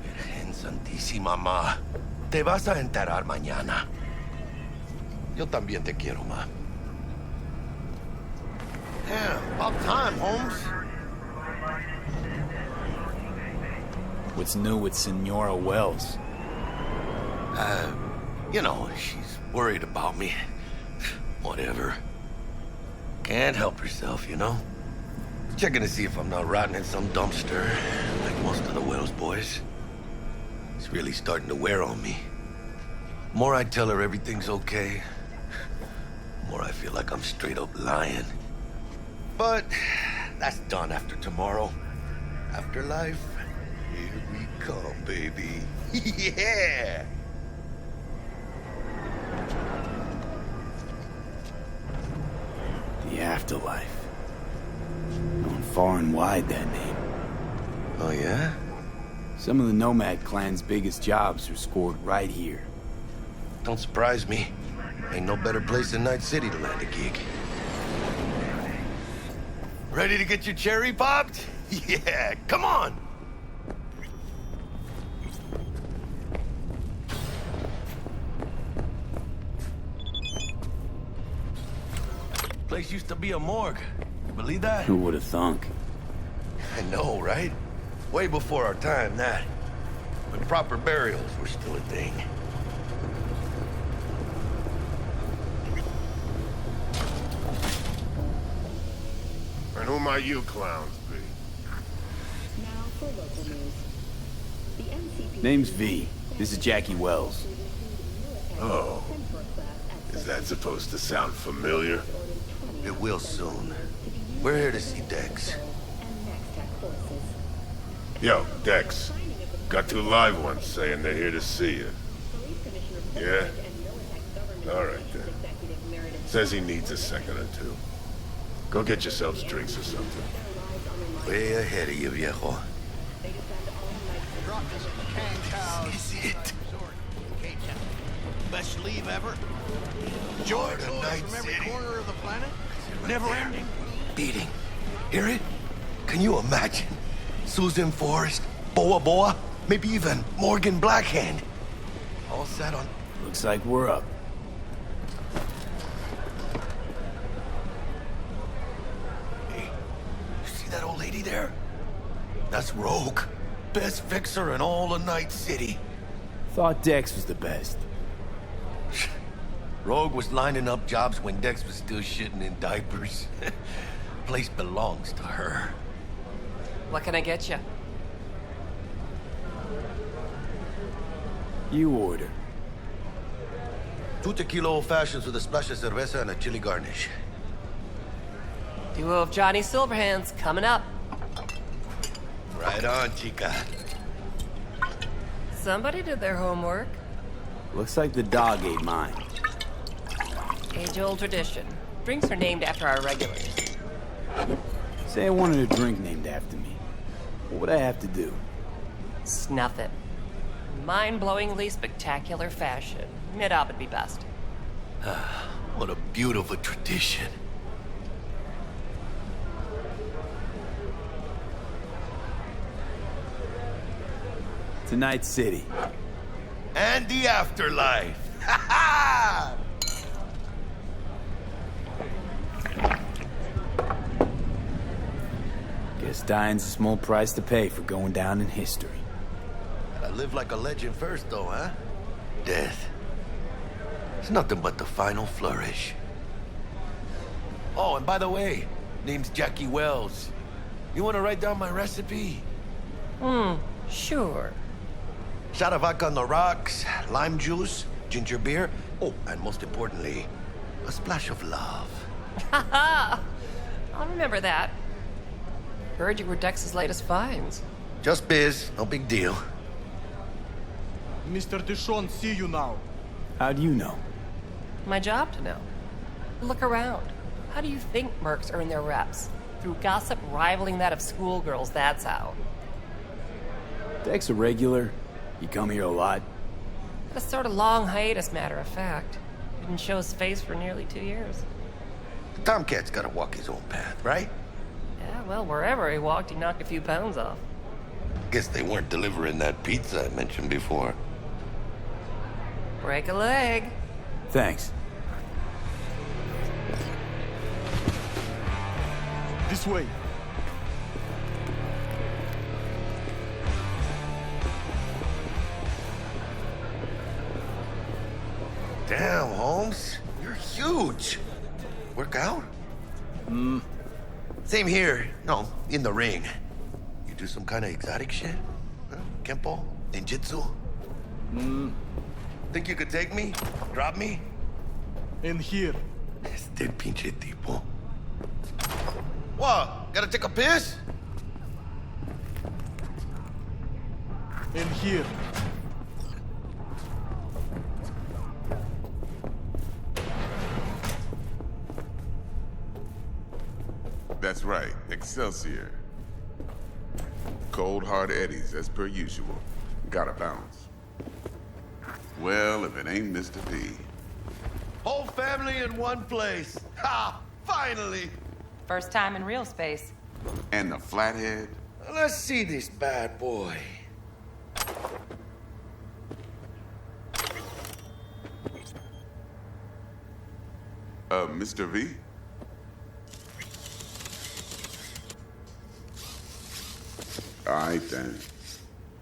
Speaker 15: Virgen Santísima, ma. Te vas a enterar mañana. Yo también te quiero, ma. Damn, about time, Holmes.
Speaker 3: What's new with Senora Wells?
Speaker 15: You know, she's worried about me. Whatever. Can't help herself, you know? Checking to see if I'm not rotting in some dumpster, like most of the Wells boys. It's really starting to wear on me. More I tell her everything's okay, more I feel like I'm straight up lying. But that's done after tomorrow. Afterlife, here we come, baby. Yeah!
Speaker 3: The afterlife. Known far and wide, that name.
Speaker 15: Oh, yeah?
Speaker 3: Some of the Nomad clan's biggest jobs are scored right here.
Speaker 15: Don't surprise me. Ain't no better place than Night City to land a gig. Ready to get your cherry popped? Yeah, come on! Place used to be a morgue. You believe that?
Speaker 3: Who would have thunk?
Speaker 15: I know, right? Way before our time, that. When proper burials were still a thing.
Speaker 11: And who might you clowns be?
Speaker 16: Now for local news. The NCP
Speaker 3: Name's V. This is Jackie Wells.
Speaker 11: Oh. Is that supposed to sound familiar?
Speaker 15: It will soon. We're here to see Dex.
Speaker 11: Yo, Dex. Got two live ones saying they're here to see you. Yeah? Alright then. Says he needs a second or two. Go get yourselves drinks or something.
Speaker 15: Way ahead of you, viejo.
Speaker 7: This is it. Best leave ever. Joy tours from every corner of the planet. Never ending.
Speaker 15: Beating. Hear it? Can you imagine? Susan Forrest, Boa Boa, maybe even Morgan Blackhand. All set on...
Speaker 3: Looks like we're up.
Speaker 15: Hey, you see that old lady there? That's Rogue. Best fixer in all of Night City.
Speaker 3: Thought Dex was the best.
Speaker 15: Rogue was lining up jobs when Dex was still shitting in diapers. Place belongs to her.
Speaker 2: What can I get you?
Speaker 3: You order.
Speaker 15: 2 tequila old fashions with a splash of cerveza and a chili garnish.
Speaker 2: Duo of Johnny Silverhands coming up.
Speaker 15: Right on, chica.
Speaker 2: Somebody did their homework.
Speaker 3: Looks like the dog ate mine.
Speaker 2: Age-old tradition. Drinks are named after our regulars.
Speaker 3: Say I wanted a drink named after me. What would I have to do?
Speaker 2: Snuff it. Mind-blowingly spectacular fashion. Mid-op would be best.
Speaker 15: What a beautiful tradition.
Speaker 3: Night City.
Speaker 15: And the afterlife. Ha ha!
Speaker 3: Guess dying's a small price to pay for going down in history.
Speaker 15: Gotta live like a legend first, though, huh? Death. It's nothing but the final flourish. Oh, and by the way, name's Jackie Wells. You wanna write down my recipe?
Speaker 2: Sure.
Speaker 15: Shot of vodka on the rocks, lime juice, ginger beer. Oh, and most importantly, a splash of love.
Speaker 2: Haha! I'll remember that. Heard you were Dex's latest finds.
Speaker 15: Just biz, no big deal.
Speaker 5: Mr. Dishon, see you now.
Speaker 3: How do you know?
Speaker 2: My job to know. Look around. How do you think mercs earn their reps? Through gossip rivaling that of schoolgirls, that's how.
Speaker 3: Dex a regular? You come here a lot?
Speaker 2: Had a sort of long hiatus, matter of fact. Didn't show his face for nearly 2 years.
Speaker 15: Tomcat's gotta walk his own path, right?
Speaker 2: Yeah,
Speaker 17: Well, wherever he walked, he knocked a few pounds off.
Speaker 15: Guess they weren't delivering that pizza I mentioned before.
Speaker 17: Break a leg.
Speaker 3: Thanks.
Speaker 5: This way.
Speaker 15: Damn, Holmes. You're huge. Work out? Same here. No, in the ring. You do some kind of exotic shit? Huh? Kempo? Ninjutsu? Think you could take me? Drop me?
Speaker 5: In here.
Speaker 15: Este pinche tipo. What? Gotta take a piss?
Speaker 5: In here.
Speaker 18: That's right, Excelsior. Cold hard eddies, as per usual. Gotta bounce. Well, if it ain't Mr. V.
Speaker 15: Whole family in one place. Ha! Finally!
Speaker 2: First time in real space.
Speaker 18: And the flathead?
Speaker 15: Let's see this bad boy.
Speaker 18: Mr. V? All right, then.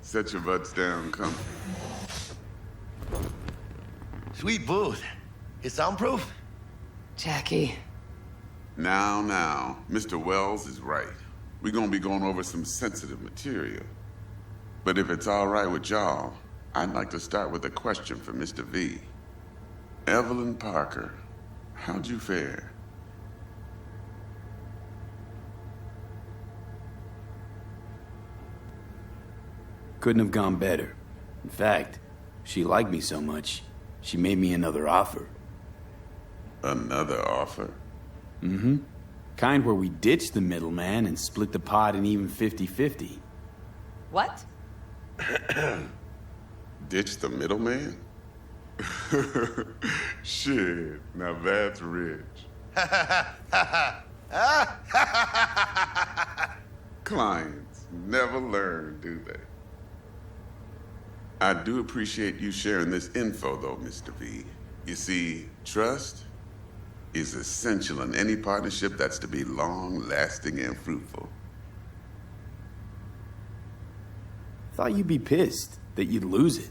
Speaker 18: Set your butts down, come.
Speaker 15: Sweet booth. It's soundproof?
Speaker 2: Jackie.
Speaker 18: Now, Mr. Wells is right. We're gonna be going over some sensitive material. But if it's all right with y'all, I'd like to start with a question for Mr. V. Evelyn Parker, how'd you fare?
Speaker 3: Couldn't have gone better. In fact, she liked me so much, she made me another offer.
Speaker 18: Another offer?
Speaker 3: Mm-hmm. Kind where we ditch the middleman and split the pot in even 50-50.
Speaker 2: What?
Speaker 18: Ditch the middleman? Shit, now that's rich. Clients never learn, do they? I do appreciate you sharing this info, though, Mr. V. You see, trust is essential in any partnership that's to be long-lasting and fruitful.
Speaker 3: Thought you'd be pissed that you'd lose it.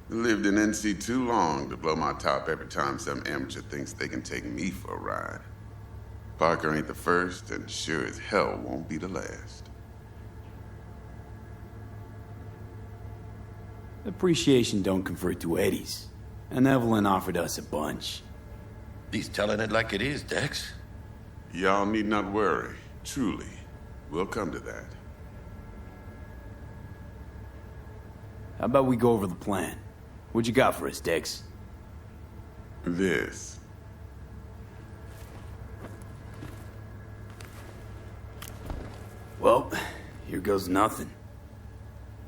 Speaker 18: Lived in NC too long to blow my top every time some amateur thinks they can take me for a ride. Parker ain't the first, and sure as hell won't be the last.
Speaker 3: Appreciation don't convert to eddies, and Evelyn offered us a bunch.
Speaker 15: He's telling it like it is, Dex.
Speaker 18: Y'all need not worry. Truly. We'll come to that.
Speaker 3: How about we go over the plan? What you got for us, Dex?
Speaker 18: This.
Speaker 3: Well, here goes nothing.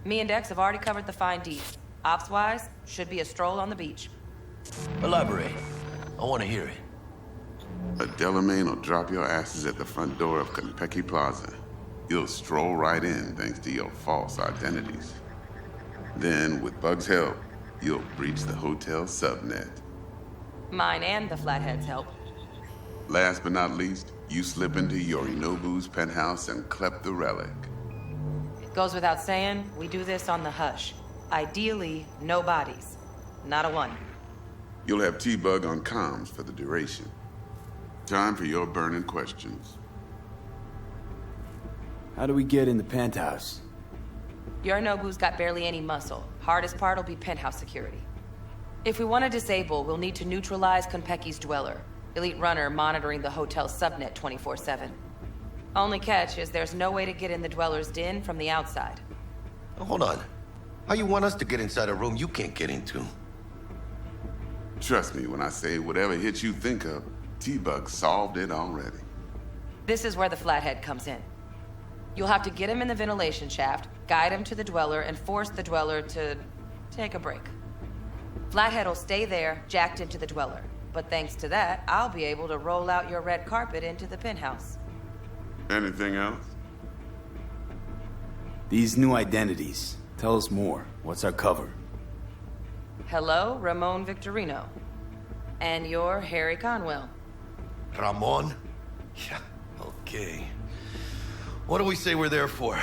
Speaker 2: Me and Dex have already covered the fine deed. Ops-wise, should be a stroll on the beach.
Speaker 15: Elaborate. I want to hear it.
Speaker 18: A Delamain will drop your asses at the front door of Konpeki Plaza. You'll stroll right in thanks to your false identities. Then, with Bug's help, you'll breach the hotel subnet.
Speaker 2: Mine and the Flathead's help.
Speaker 18: Last but not least, you slip into Yorinobu's penthouse and clep the relic.
Speaker 2: It goes without saying, we do this on the hush. Ideally, no bodies. Not a one.
Speaker 18: You'll have T-Bug on comms for the duration. Time for your burning questions.
Speaker 3: How do we get in the penthouse?
Speaker 2: Yorinobu's got barely any muscle. Hardest part will be penthouse security. If we want to disable, we'll need to neutralize Konpeki's dweller. Elite runner monitoring the hotel subnet 24/7. Only catch is there's no way to get in the dweller's den from the outside.
Speaker 15: Hold on. How you want us to get inside a room you can't get into?
Speaker 18: Trust me when I say whatever hit you think of, T-Bug solved it already.
Speaker 2: This is where the Flathead comes in. You'll have to get him in the ventilation shaft, guide him to the dweller, and force the dweller to take a break. Flathead will stay there, jacked into the dweller. But thanks to that, I'll be able to roll out your red carpet into the penthouse.
Speaker 18: Anything else?
Speaker 3: These new identities. Tell us more. What's our cover?
Speaker 2: Hello, Ramon Victorino. And you're Harry Conwell.
Speaker 15: Ramon? Yeah, okay. What do we say we're there for?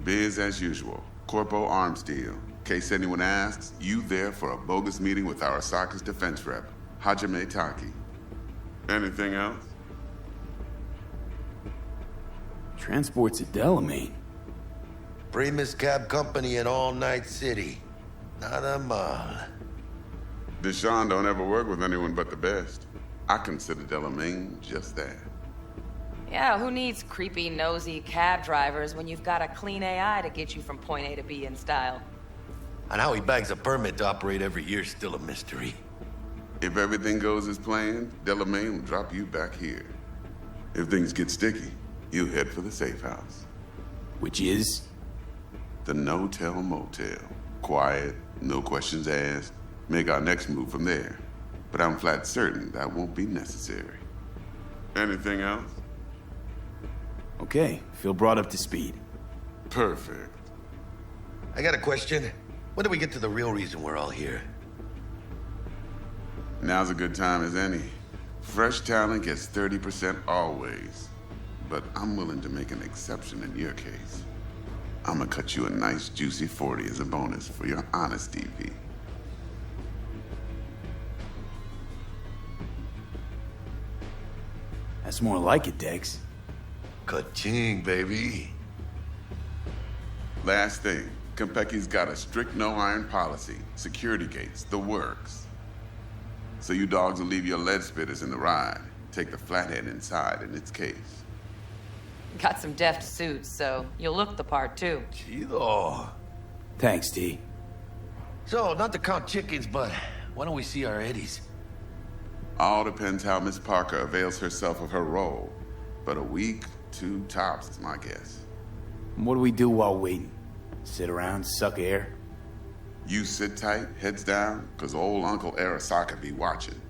Speaker 18: Biz as usual. Corpo arms deal. In case anyone asks, you there for a bogus meeting with Arasaka's defense rep, Hajime Taki. Anything else?
Speaker 3: Transports to Delamain.
Speaker 15: Primus Cab Company in All Night City. Nada mal.
Speaker 18: Deshaun don't ever work with anyone but the best. I consider Delamain just that.
Speaker 2: Yeah, who needs creepy, nosy cab drivers when you've got a clean AI to get you from point A to B in style?
Speaker 15: And how he bags a permit to operate every year is still a mystery.
Speaker 18: If everything goes as planned, Delamain will drop you back here. If things get sticky, you head for the safe house.
Speaker 3: Which is?
Speaker 18: The no-tell motel. Quiet, no questions asked. Make our next move from there. But I'm flat certain that won't be necessary. Anything else?
Speaker 3: Okay, feel brought up to speed.
Speaker 18: Perfect.
Speaker 15: I got a question. When do we get to the real reason we're all here?
Speaker 18: Now's a good time as any. Fresh talent gets 30% always. But I'm willing to make an exception in your case. I'm gonna cut you a nice juicy 40 as a bonus for your honesty, V.
Speaker 3: That's more like it, Dex.
Speaker 15: Ka-ching, baby.
Speaker 18: Last thing, Konpeki's got a strict no-iron policy. Security gates, the works. So you dogs will leave your lead spitters in the ride. Take the flathead inside in its case.
Speaker 2: Got some deft suits, so you'll look the part, too.
Speaker 15: Chido.
Speaker 3: Thanks, T.
Speaker 15: So, not to count chickens, but why don't we see our Eddies?
Speaker 18: All depends how Miss Parker avails herself of her role. But a week, 2 tops is my guess.
Speaker 3: What do we do while waiting? Sit around, suck air?
Speaker 18: You sit tight, heads down, cause old Uncle Arasaka be watching.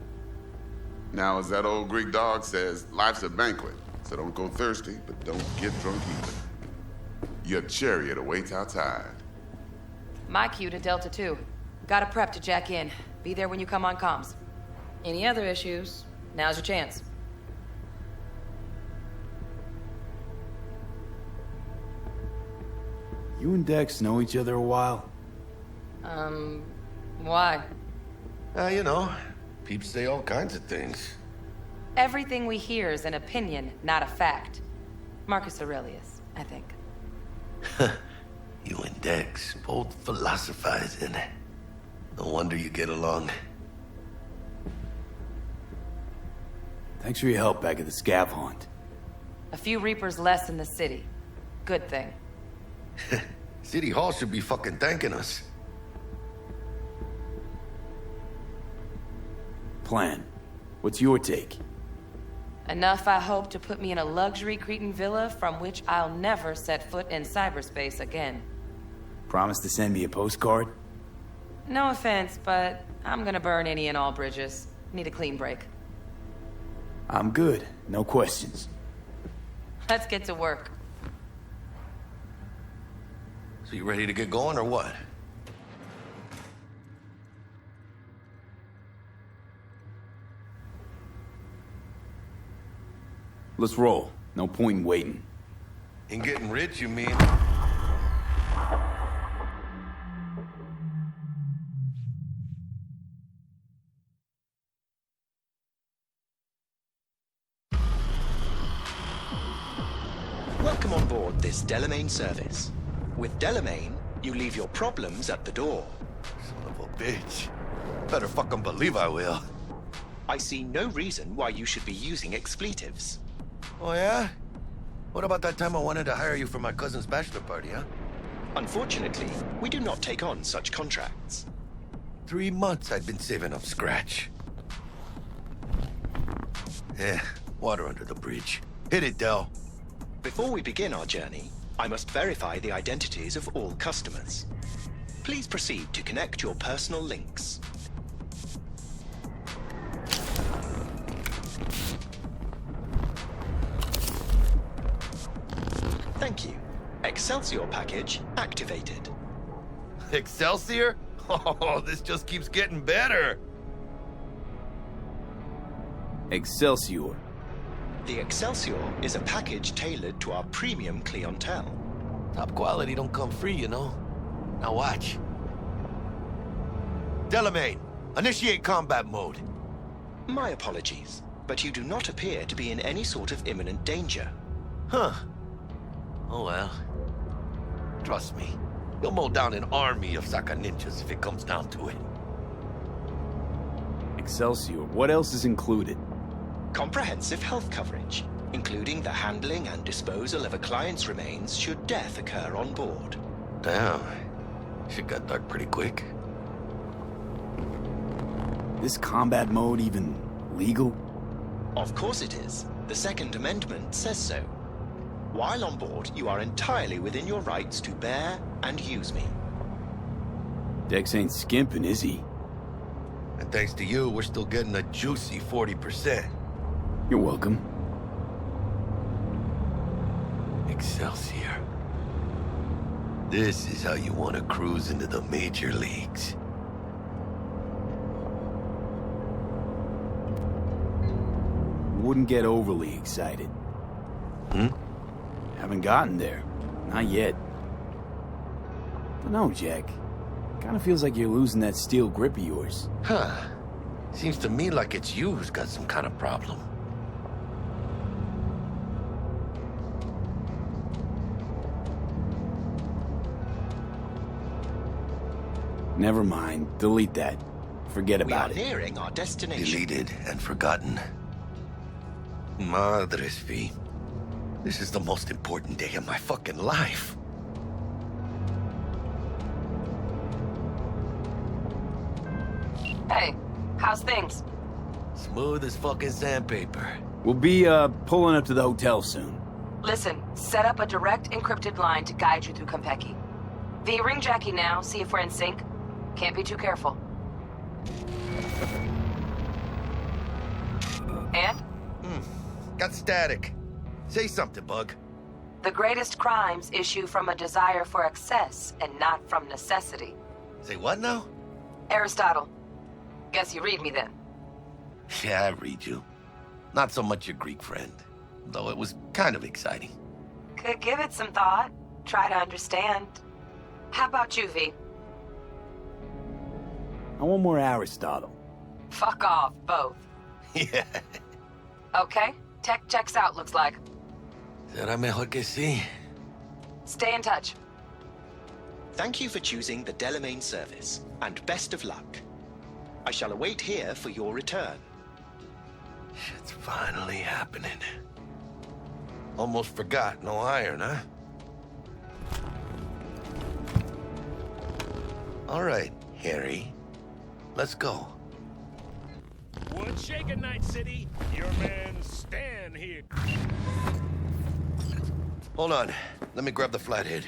Speaker 18: Now, as that old Greek dog says, life's a banquet. So don't go thirsty, but don't get drunk either. Your chariot awaits outside.
Speaker 2: My cue to Delta 2. Gotta prep to jack in. Be there when you come on comms. Any other issues, now's your chance.
Speaker 3: You and Dex know each other a while?
Speaker 2: Why?
Speaker 15: You know, peeps say all kinds of things.
Speaker 2: Everything we hear is an opinion, not a fact. Marcus Aurelius, I think.
Speaker 15: You and Dex, both philosophizing. No wonder you get along.
Speaker 3: Thanks for your help back at the scav haunt.
Speaker 2: A few Reapers less in the city. Good thing.
Speaker 15: City Hall should be fucking thanking us.
Speaker 3: Plan. What's your take?
Speaker 2: Enough, I hope, to put me in a luxury Cretan villa from which I'll never set foot in cyberspace again.
Speaker 3: Promise to send me a postcard?
Speaker 2: No offense, but I'm gonna burn any and all bridges. Need a clean break.
Speaker 3: I'm good. No questions.
Speaker 2: Let's get to work.
Speaker 15: So you ready to get going or what?
Speaker 3: Let's roll. No point in waiting.
Speaker 15: In getting rich, you mean?
Speaker 19: Welcome on board this Delamain service. With Delamain, you leave your problems at the door.
Speaker 15: Son of a bitch. Better fucking believe I will.
Speaker 19: I see no reason why you should be using expletives.
Speaker 15: Oh, yeah? What about that time I wanted to hire you for my cousin's bachelor party, huh?
Speaker 19: Unfortunately, we do not take on such contracts.
Speaker 15: 3 months I'd been saving up scratch. Yeah, water under the bridge. Hit it, Del.
Speaker 19: Before we begin our journey, I must verify the identities of all customers. Please proceed to connect your personal links. Thank you. Excelsior package activated.
Speaker 15: Excelsior? Oh, this just keeps getting better.
Speaker 3: Excelsior.
Speaker 19: The Excelsior is a package tailored to our premium clientele.
Speaker 15: Top quality don't come free, you know. Now watch. Delamain, initiate combat mode.
Speaker 19: My apologies, but you do not appear to be in any sort of imminent danger.
Speaker 15: Huh. Oh well. Trust me, you'll mow down an army of Saka ninjas if it comes down to it.
Speaker 3: Excelsior, what else is included?
Speaker 19: Comprehensive health coverage, including the handling and disposal of a client's remains should death occur on board.
Speaker 15: Damn. Shit got dark pretty quick.
Speaker 3: This combat mode even legal?
Speaker 19: Of course it is. The Second Amendment says so. While on board, you are entirely within your rights to bear and use me.
Speaker 3: Dex ain't skimping, is he?
Speaker 15: And thanks to you, we're still getting a juicy 40%.
Speaker 3: You're welcome.
Speaker 15: Excelsior. This is how you want to cruise into the major leagues.
Speaker 3: Wouldn't get overly excited. Haven't gotten there. Not yet. Dunno, Jack. Kinda feels like you're losing that steel grip of yours.
Speaker 15: Huh. Seems to me like it's you who's got some kind of problem.
Speaker 3: Never mind. Delete that. Forget about it.
Speaker 19: We are nearing our destination.
Speaker 15: Deleted and forgotten. Madres V. This is the most important day of my fucking life.
Speaker 2: Hey, how's things?
Speaker 15: Smooth as fucking sandpaper.
Speaker 3: We'll be, pulling up to the hotel soon.
Speaker 2: Listen, set up a direct encrypted line to guide you through Konpeki. V, ring Jackie now, see if we're in sync. Can't be too careful. And?
Speaker 15: Got static. Say something, Bug.
Speaker 2: The greatest crimes issue from a desire for excess and not from necessity.
Speaker 15: Say what now?
Speaker 2: Aristotle. Guess you read me then.
Speaker 15: Yeah, I read you. Not so much your Greek friend, though it was kind of exciting.
Speaker 2: Could give it some thought. Try to understand. How about you, V?
Speaker 3: I want more Aristotle.
Speaker 2: Fuck off, both.
Speaker 15: Yeah.
Speaker 2: Okay, tech checks out, looks like.
Speaker 15: Será mejor que sí.
Speaker 2: Stay in touch.
Speaker 19: Thank you for choosing the Delamain service, and best of luck. I shall await here for your return.
Speaker 15: Shit's finally happening. Almost forgot, no iron, huh? All right, Harry. Let's go.
Speaker 5: What's shaking, Night City? Your man Stan here.
Speaker 15: Hold on. Let me grab the flathead.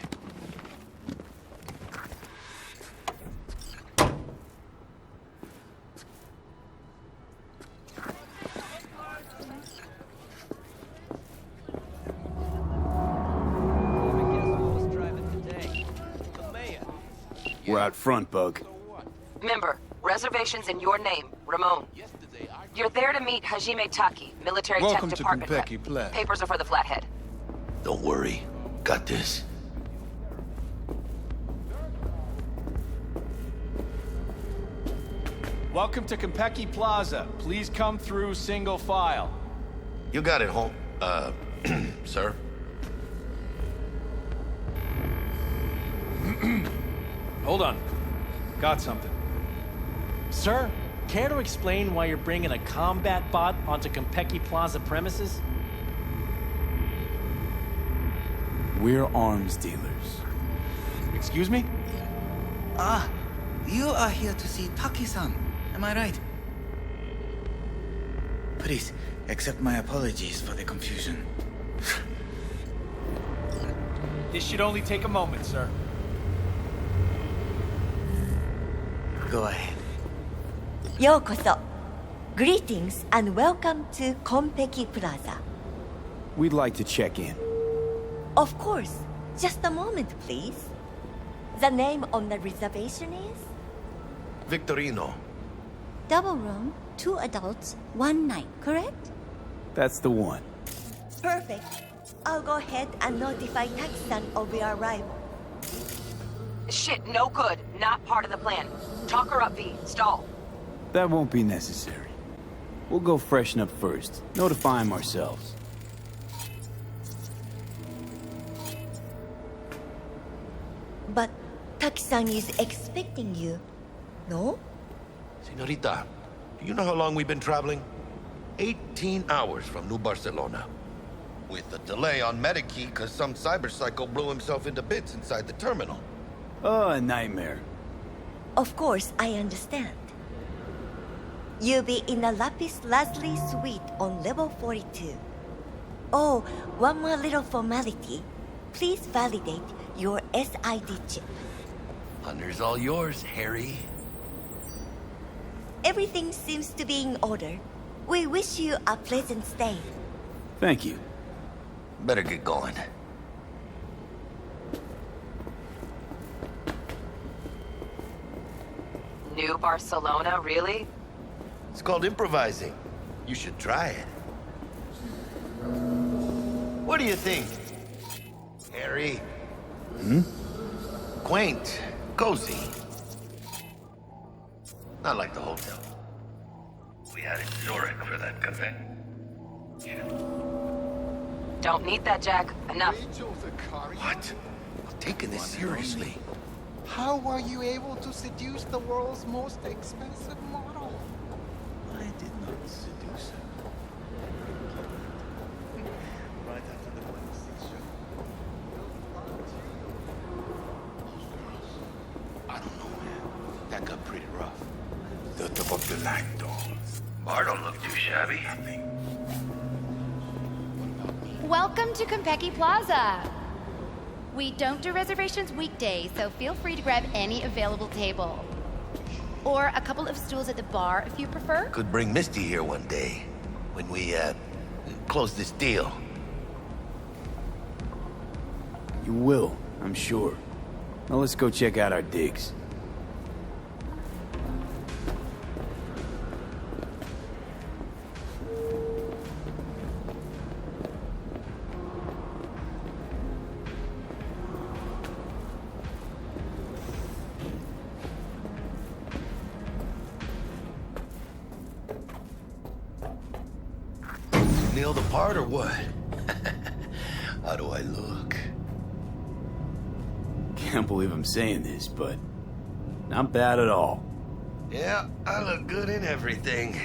Speaker 3: We're out front, Bug.
Speaker 2: Remember, reservations in your name, Ramon. You're there to meet Hajime Taki, military
Speaker 20: Welcome
Speaker 2: tech
Speaker 20: to
Speaker 2: department rep.
Speaker 20: Konpeki Plaza.
Speaker 2: Papers are for the flathead.
Speaker 15: Don't worry. Got this.
Speaker 20: Welcome to Konpeki Plaza. Please come through single file.
Speaker 15: You got it, home. Sir?
Speaker 20: Hold on. Got something.
Speaker 21: Sir, care to explain why you're bringing a combat bot onto Konpeki Plaza premises?
Speaker 3: We're arms dealers.
Speaker 20: Excuse me?
Speaker 22: Ah, you are here to see Taki-san. Am I right? Please, accept my apologies for the confusion.
Speaker 20: This should only take a moment, sir.
Speaker 22: Go ahead.
Speaker 23: Yokoso. Greetings and welcome to Konpeki Plaza.
Speaker 3: We'd like to check in.
Speaker 23: Of course. Just a moment, please. The name on the reservation is?
Speaker 15: Victorino.
Speaker 23: Double room, 2 adults, 1 night, correct?
Speaker 3: That's the one.
Speaker 23: Perfect. I'll go ahead and notify Taki-san of your arrival.
Speaker 2: Shit, no good. Not part of the plan. Talk her up, V. Stall.
Speaker 3: That won't be necessary. We'll go freshen up first. Notify him ourselves.
Speaker 23: But Taki-san is expecting you, no?
Speaker 15: Senorita, do you know how long we've been traveling? 18 hours from New Barcelona. With a delay on Medikey because some cyberpsycho blew himself into bits inside the terminal.
Speaker 3: Oh, a nightmare.
Speaker 23: Of course, I understand. You'll be in the Lapis Lazuli suite on level 42. Oh, one more little formality. Please validate your SID chip.
Speaker 15: Honor's all yours, Harry.
Speaker 23: Everything seems to be in order. We wish you a pleasant stay.
Speaker 3: Thank you.
Speaker 15: Better get going.
Speaker 2: New Barcelona, really?
Speaker 15: It's called improvising. You should try it. What do you think, Harry?
Speaker 3: Hmm?
Speaker 15: Quaint, cozy. Not like the hotel.
Speaker 12: We had in Zurich for that cafe.
Speaker 2: Don't need that, Jack. Enough.
Speaker 15: What? I'm taking this seriously.
Speaker 1: How were you able to seduce the world's most expensive model?
Speaker 3: I did not seduce her.
Speaker 1: Right after the Wednesday show.
Speaker 15: Those girls. I don't know, man. That got pretty rough.
Speaker 3: The top of the line, though.
Speaker 12: Bar don't look too shabby.
Speaker 9: Welcome to Konpeki Plaza. We don't do reservations weekdays, so feel free to grab any available table. Or a couple of stools at the bar if you prefer.
Speaker 15: Could bring Misty here one day. When we, close this deal.
Speaker 3: You will, I'm sure. Now let's go check out our digs.
Speaker 15: Nail the part or what? How do I look?
Speaker 3: Can't believe I'm saying this, but not bad at all.
Speaker 15: Yeah, I look good in everything.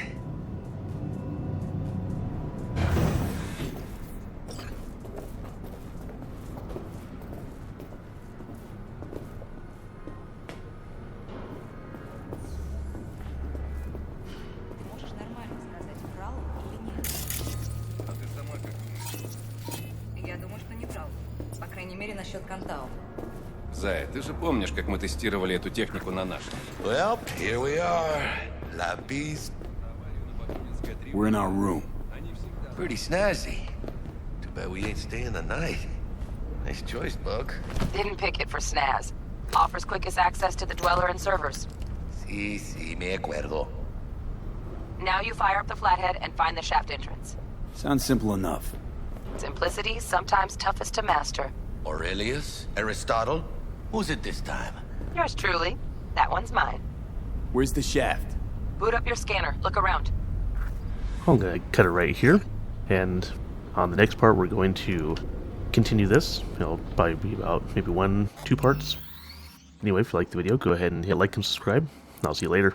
Speaker 14: Зая, ты же помнишь, как мы тестировали эту технику на нашем?
Speaker 15: Well, here we are. Lapis.
Speaker 3: We're in our room.
Speaker 15: Pretty snazzy. Too bad we ain't staying the night. Nice choice, Buck.
Speaker 2: Didn't pick it for snaz. Offers quickest access to the Dweller and servers.
Speaker 15: Sí, me acuerdo.
Speaker 2: Now you fire up the flathead and find the shaft entrance.
Speaker 3: Sounds simple enough.
Speaker 2: Simplicity, sometimes toughest to master.
Speaker 15: Aurelius? Aristotle? Who's it this time?
Speaker 2: Yours truly. That one's mine.
Speaker 3: Where's the shaft?
Speaker 2: Boot up your scanner. Look around.
Speaker 24: I'm going to cut it right here, and on the next part we're going to continue this. It'll probably be about maybe 1-2 parts. Anyway, if you like the video, go ahead and hit like and subscribe. I'll see you later.